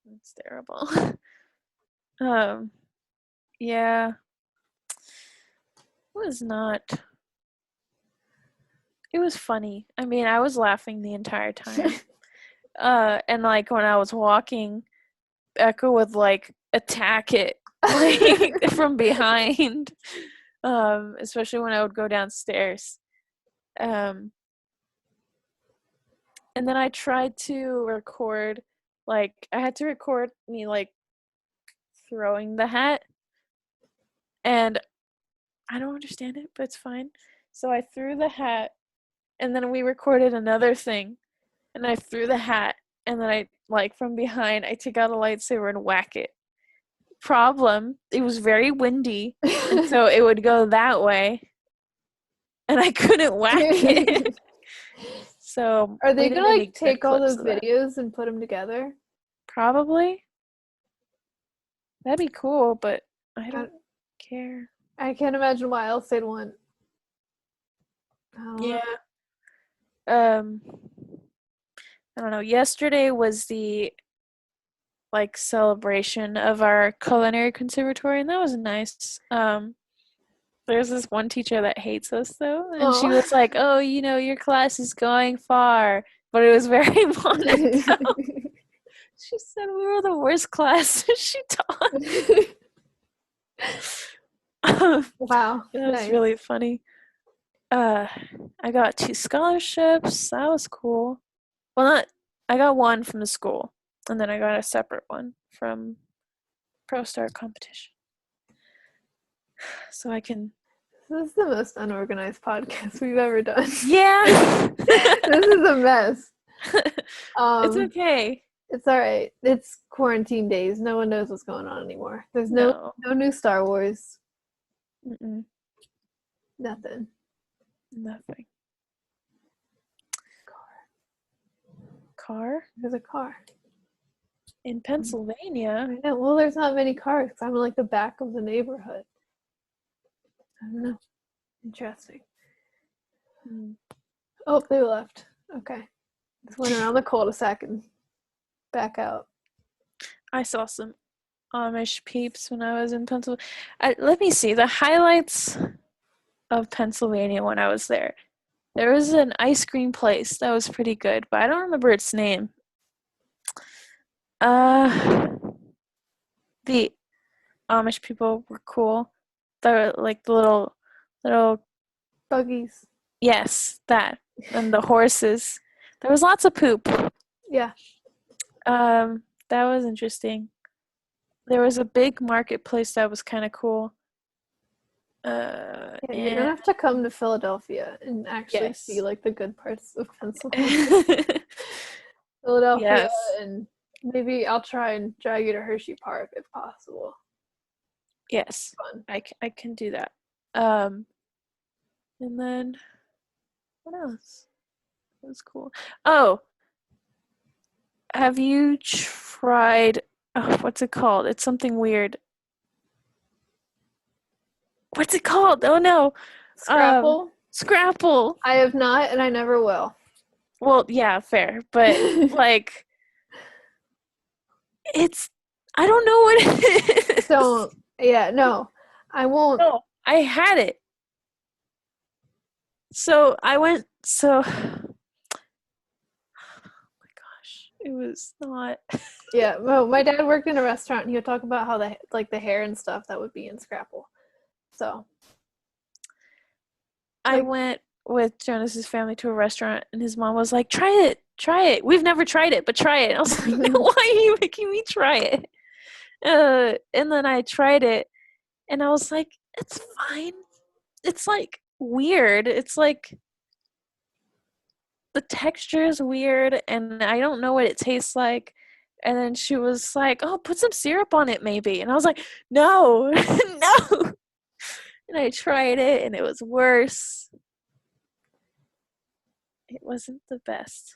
That's terrible. Yeah. It was funny. I mean, I was laughing the entire time. And when I was walking, Becca would attack it from behind. Especially when I would go downstairs. And then I tried to record, I had to record me throwing the hat. And I don't understand it, but it's fine. So I threw the hat, and then we recorded another thing. And I threw the hat, and then I, from behind, I took out a lightsaber and whack it. Problem, it was very windy, and so it would go that way. And I couldn't whack it. So are they gonna take all those videos and put them together? Probably. That'd be cool, but I don't care. I can't imagine why else they'd want. Yeah. I don't know. Yesterday was the celebration of our culinary conservatory, and that was nice. There's this one teacher that hates us though, and she was like, "Oh, your class is going far," but it was very monotone. She said we were the worst class she taught. Wow, that was really funny. I got 2 scholarships. That was cool. Well, I got one from the school, and then I got a separate one from Pro Star competition. So I can. This is the most unorganized podcast we've ever done. Yeah. This is a mess. It's okay. It's all right. It's quarantine days. No one knows what's going on anymore. There's no new Star Wars. Mm-mm. Nothing. Car? There's a car. In Pennsylvania? I know. Well, there's not many cars. I'm in the back of the neighborhood. I don't know. Interesting. Oh, they left. Okay. Just went around the cul-de-sac and back out. I saw some Amish peeps when I was in Pennsylvania. Let me see. The highlights of Pennsylvania when I was there. There was an ice cream place that was pretty good, but I don't remember its name. The Amish people were cool. They're the little buggies. Yes, that. And the horses. There was lots of poop. Yeah. That was interesting. There was a big marketplace that was kind of cool. Yeah, you're gonna have to come to Philadelphia and actually see Yes. like the good parts of Pennsylvania. Philadelphia, Yes. and maybe I'll try and drag you to Hershey Park if possible. Yes. Fun. I can do that. And then what else? That was cool. Oh, have you tried what's it called? It's something weird. What's it called? Oh no. Scrapple? Scrapple. I have not, and I never will. Well, yeah, fair. But like it's I don't know what it is. Don't. Yeah, no. I won't. No, I had it. So I went oh my gosh. It was not Yeah, well, my dad worked in a restaurant and he would talk about how the hair and stuff that would be in Scrapple. So I went with Jonas's family to a restaurant and his mom was like, try it. Try it. We've never tried it, but try it. I was like, why are you making me try it? And then I tried it and I was like, it's fine. It's like weird. It's like the texture is weird and I don't know what it tastes like. And then she was like, oh, put some syrup on it maybe. And I was like, no, no. And I tried it and it was worse. It wasn't the best.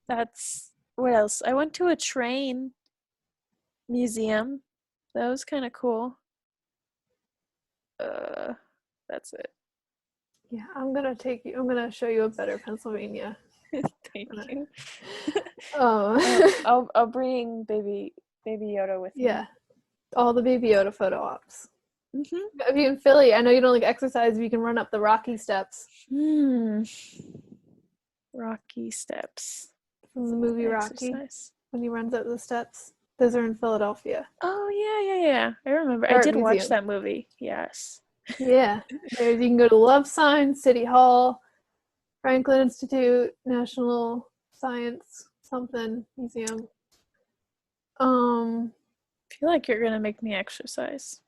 That's what else? I went to a train museum. That was kind of cool. That's it. yeah, I'm gonna show you a better Pennsylvania. Thank you. Oh, I'll bring baby Yoda with me. yeah, all the Baby Yoda photo ops. Mm-hmm. If you're in Philly, I know you don't like exercise, but you can run up the Rocky Steps Rocky Steps. from the movie Rocky. When he runs up the steps. Those are in Philadelphia. Oh yeah. I remember. I Art did watch museum. that movie. Yes. Yeah. There you can go to Love Sign, City Hall, Franklin Institute, National Science something Museum. I feel like you're gonna make me exercise.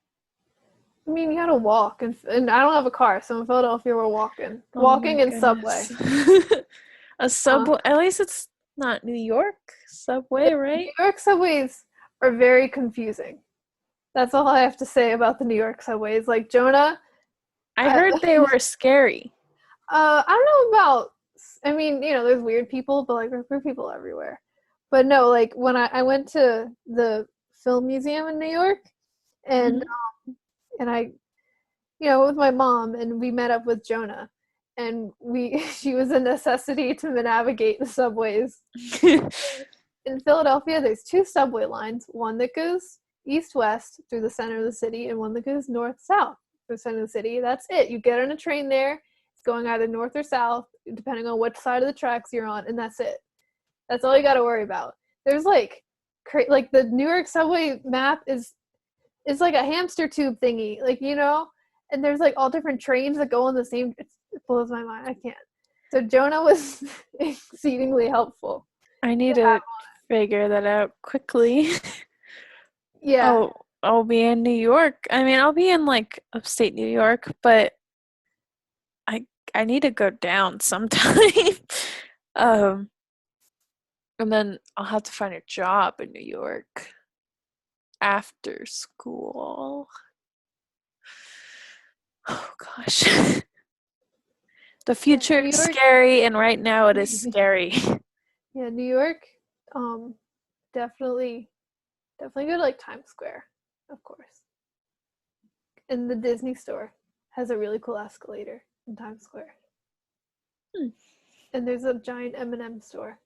I mean, you gotta walk, and I don't have a car, so in Philadelphia we're walking. Oh Walking my and subway. A subway. At least it's not New York subway, right? New York subways are very confusing. That's all I have to say about the New York subways. Like Jonah, I heard they were scary. I don't know about. I mean, there's weird people, but like there's weird people everywhere. But no, like when I went to the film museum in New York, and and I, with my mom, and we met up with Jonah, and she was a necessity to navigate the subways. In Philadelphia, there's 2 subway lines, one that goes east-west through the center of the city and one that goes north-south through the center of the city. That's it. You get on a train there. It's going either north or south, depending on which side of the tracks you're on, and that's it. That's all you got to worry about. There's like the New York subway map is like a hamster tube thingy, and there's like all different trains that go on the same. It blows my mind. I can't. So Jonah was exceedingly helpful. I need to figure that out quickly. Yeah. I'll be in New York. I mean, I'll be in like upstate New York, but I need to go down sometime. And then I'll have to find a job in New York after school. Oh gosh. The future is scary, and right now it is scary. Yeah, New York, definitely go to like Times Square, of course. And the Disney store has a really cool escalator in Times Square. And there's a giant M&M store.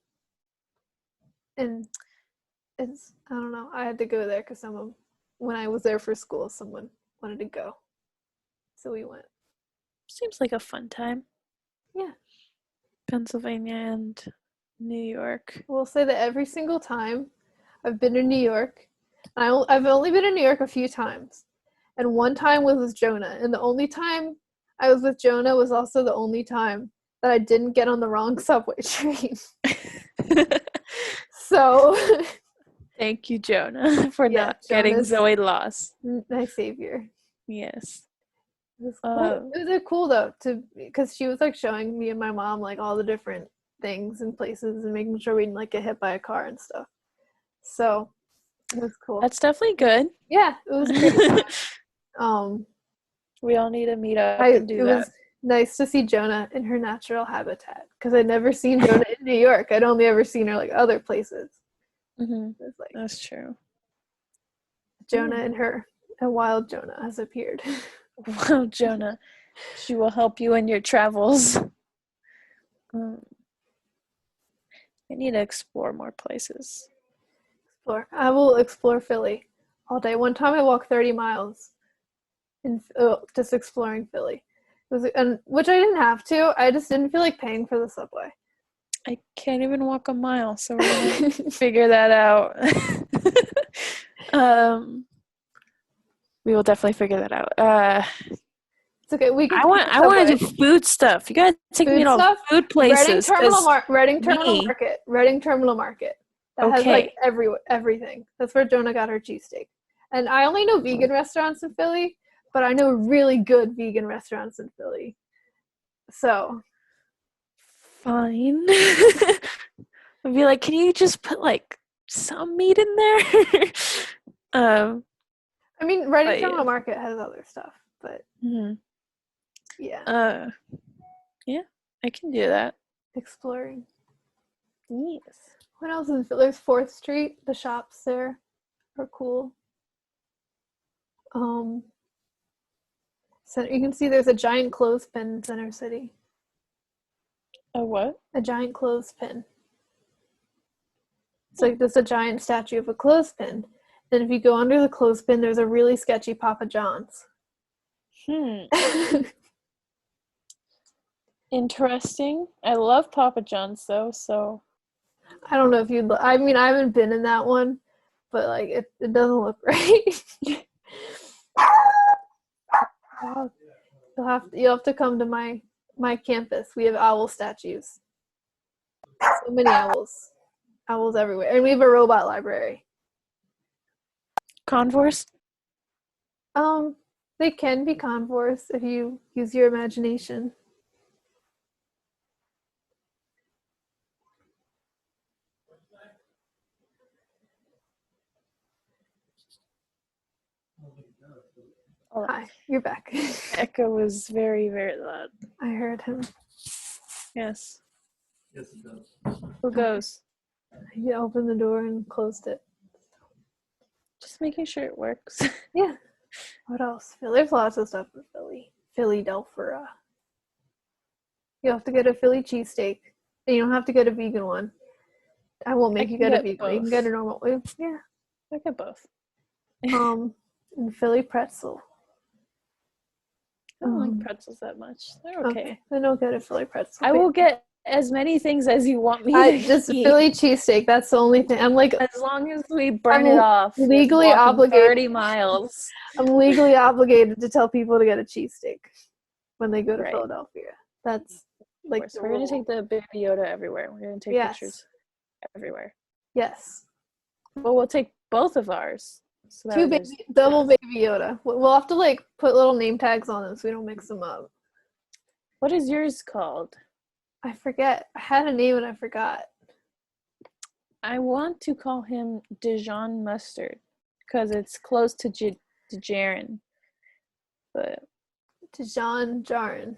And it's, I don't know, I had to go there because when I was there for school, someone wanted to go. So we went. Seems like a fun time. Yeah. Pennsylvania and New York. We'll say that every single time I've been to New York, I've only been in New York a few times. And one time was with Jonah. And the only time I was with Jonah was also the only time that I didn't get on the wrong subway train. So thank you, Jonah, for not getting Zoe lost. My savior. Yes. It was cool. It was cool though because she was like showing me and my mom like all the different things and places and making sure we didn't like get hit by a car and stuff. So it was cool. That's definitely good. Yeah, it was great. We all need to meet up and do that. It was nice to see Jonah in her natural habitat because I'd never seen Jonah in New York. I'd only ever seen her like other places. Like, that's true. Jonah and wild Jonah has appeared. Wild Jonah. She will help you in your travels. I need to explore more places. I will explore Philly all day. One time I walked 30 miles just exploring Philly. Which I didn't have to. I just didn't feel like paying for the subway. I can't even walk a mile, so we're going to figure that out. We will definitely figure that out. It's okay. I want to do food stuff. You gotta take me to all food places. Reading Terminal Market. That has like everything. That's where Jonah got her cheesesteak. And I only know vegan restaurants in Philly, but I know really good vegan restaurants in Philly. So fine. I'd be like, can you just put like some meat in there? I mean, Reading Terminal Market has other stuff, but yeah, I can do that. Exploring. Yes. What else is there's 4th Street? The shops there are cool. So you can see there's a giant clothespin in Center City. A what? A giant clothespin. It's like there's a giant statue of a clothespin. And if you go under the clothespin, there's a really sketchy Papa John's. Interesting. I love Papa John's though, so I don't know if you'd. I mean, I haven't been in that one, but like it doesn't look right. You'll have to come to my campus. We have owl statues. So many owls everywhere, and we have a robot library. Converse? They can be converse if you use your imagination. Oh. Hi, you're back. Echo was very, very loud. I heard him. Yes. Yes, it does. Who goes? He opened the door and closed it. Just making sure it works. Yeah. What else? There's lots of stuff in Philly. Philadelphia. You have to get a Philly cheesesteak. And you don't have to get a vegan one. I won't make you get a vegan one. You can get a normal one. Yeah. I get both. And Philly pretzel. I don't like pretzels that much. They're okay. I don't get a Philly pretzel. I will get as many things as you want me to just eat. Philly cheesesteak. That's the only thing. I'm like, as long as we burn it off. Legally obligated. 30 miles. I'm legally obligated to tell people to get a cheesesteak when they go to Philadelphia. That's like we're gonna take the Baby Yoda everywhere. We're gonna take pictures everywhere. Yes. Well, we'll take both of ours. So double Baby Yoda. We'll have to like put little name tags on them so we don't mix them up. What is yours called? I forget. I had a name and I forgot. I want to call him Dijon Mustard because it's close to Jaren. But Dijon Jarin.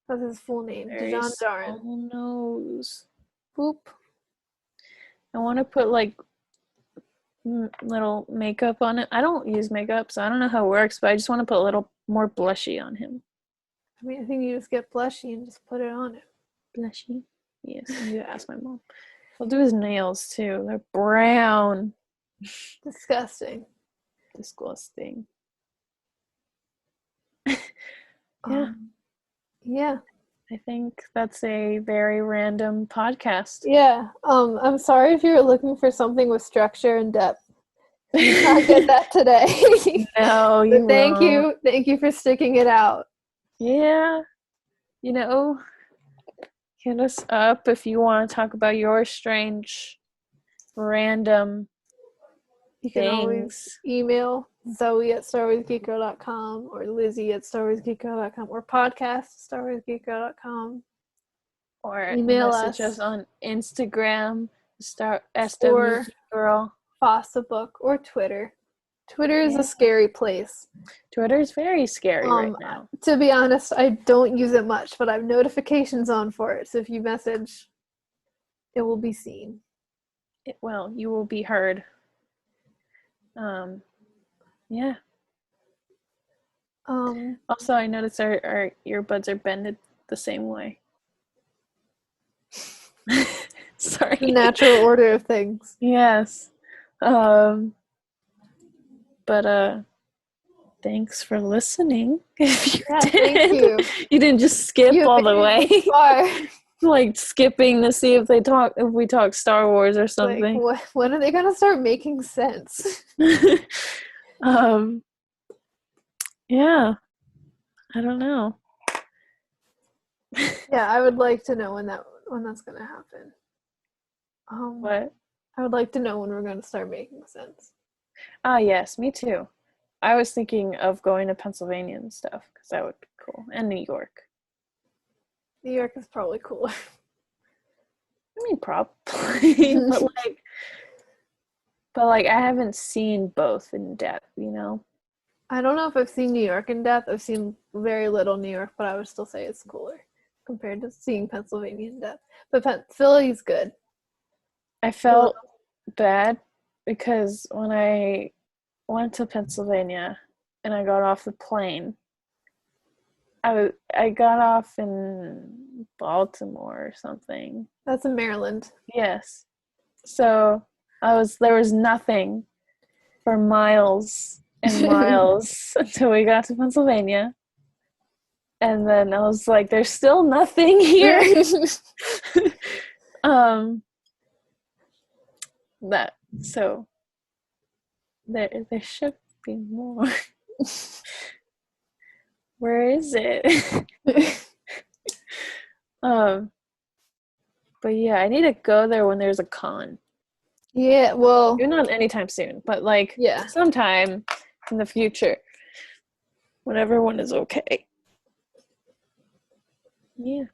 That's his full name. Dijon Jarin. Nose. Boop. I want to put like little makeup on it. I don't use makeup, so I don't know how it works, but I just want to put a little more blushy on him. I mean, I think you just get blushy and just put it on him. Blushy? Yes, I need to ask my mom. I'll do his nails too. They're brown. Disgusting. Yeah. I think that's a very random podcast. Yeah. I'm sorry if you were looking for something with structure and depth. You did not get that today. No, you won't. Thank you. Thank you for sticking it out. Yeah. You know, hit us up if you want to talk about your strange, random You can always email Zoe at StarWarsGeekGirl.com or Lizzy at StarWarsGeekGirl.com or podcast StarWarsGeekGirl.com. Or email message us us on Instagram, SW or Girl. Facebook or Twitter. Twitter is a scary place. Twitter is very scary right now. To be honest, I don't use it much, but I have notifications on for it. So if you message, it will be seen. You will be heard. Yeah. Also, I noticed our earbuds are bended the same way. Sorry. The natural order of things. Yes. But thanks for listening. If you did. Thank you. You didn't just skip all the way. Like skipping to see if we talk Star Wars or something. Like, when are they gonna start making sense? Yeah. I don't know. Yeah, I would like to know when that's gonna happen. What? I would like to know when we're gonna start making sense. Ah, yes, me too. I was thinking of going to Pennsylvania and stuff because that would be cool, and New York. New York is probably cooler. I mean, probably, but I haven't seen both in depth, you know. I don't know if I've seen New York in depth. I've seen very little New York, but I would still say it's cooler compared to seeing Pennsylvania in depth. But Philly's good. I felt bad because when I went to Pennsylvania and I got off the plane, I got off in Baltimore or something. That's in Maryland. Yes. So there was nothing for miles and miles until we got to Pennsylvania. And then I was like, there's still nothing here. There should be more. Where is it? But yeah, I need to go there when there's a con. Yeah, well, you're not anytime soon, but sometime in the future when everyone is okay. Yeah.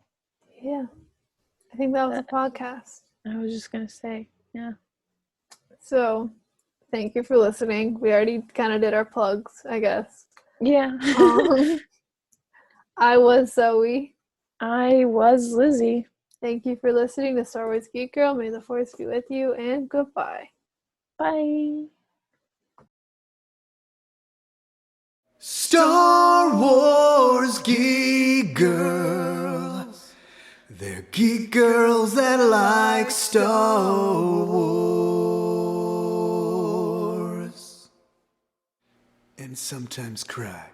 I think that was a podcast. I was just gonna say, yeah. So, thank you for listening. We already kind of did our plugs, I guess. Yeah. I was Zoe. I was Lizzy. Thank you for listening to Star Wars Geek Girl. May the Force be with you, and goodbye. Bye. Star Wars Geek Girls. They're geek girls that like Star Wars. And sometimes cry.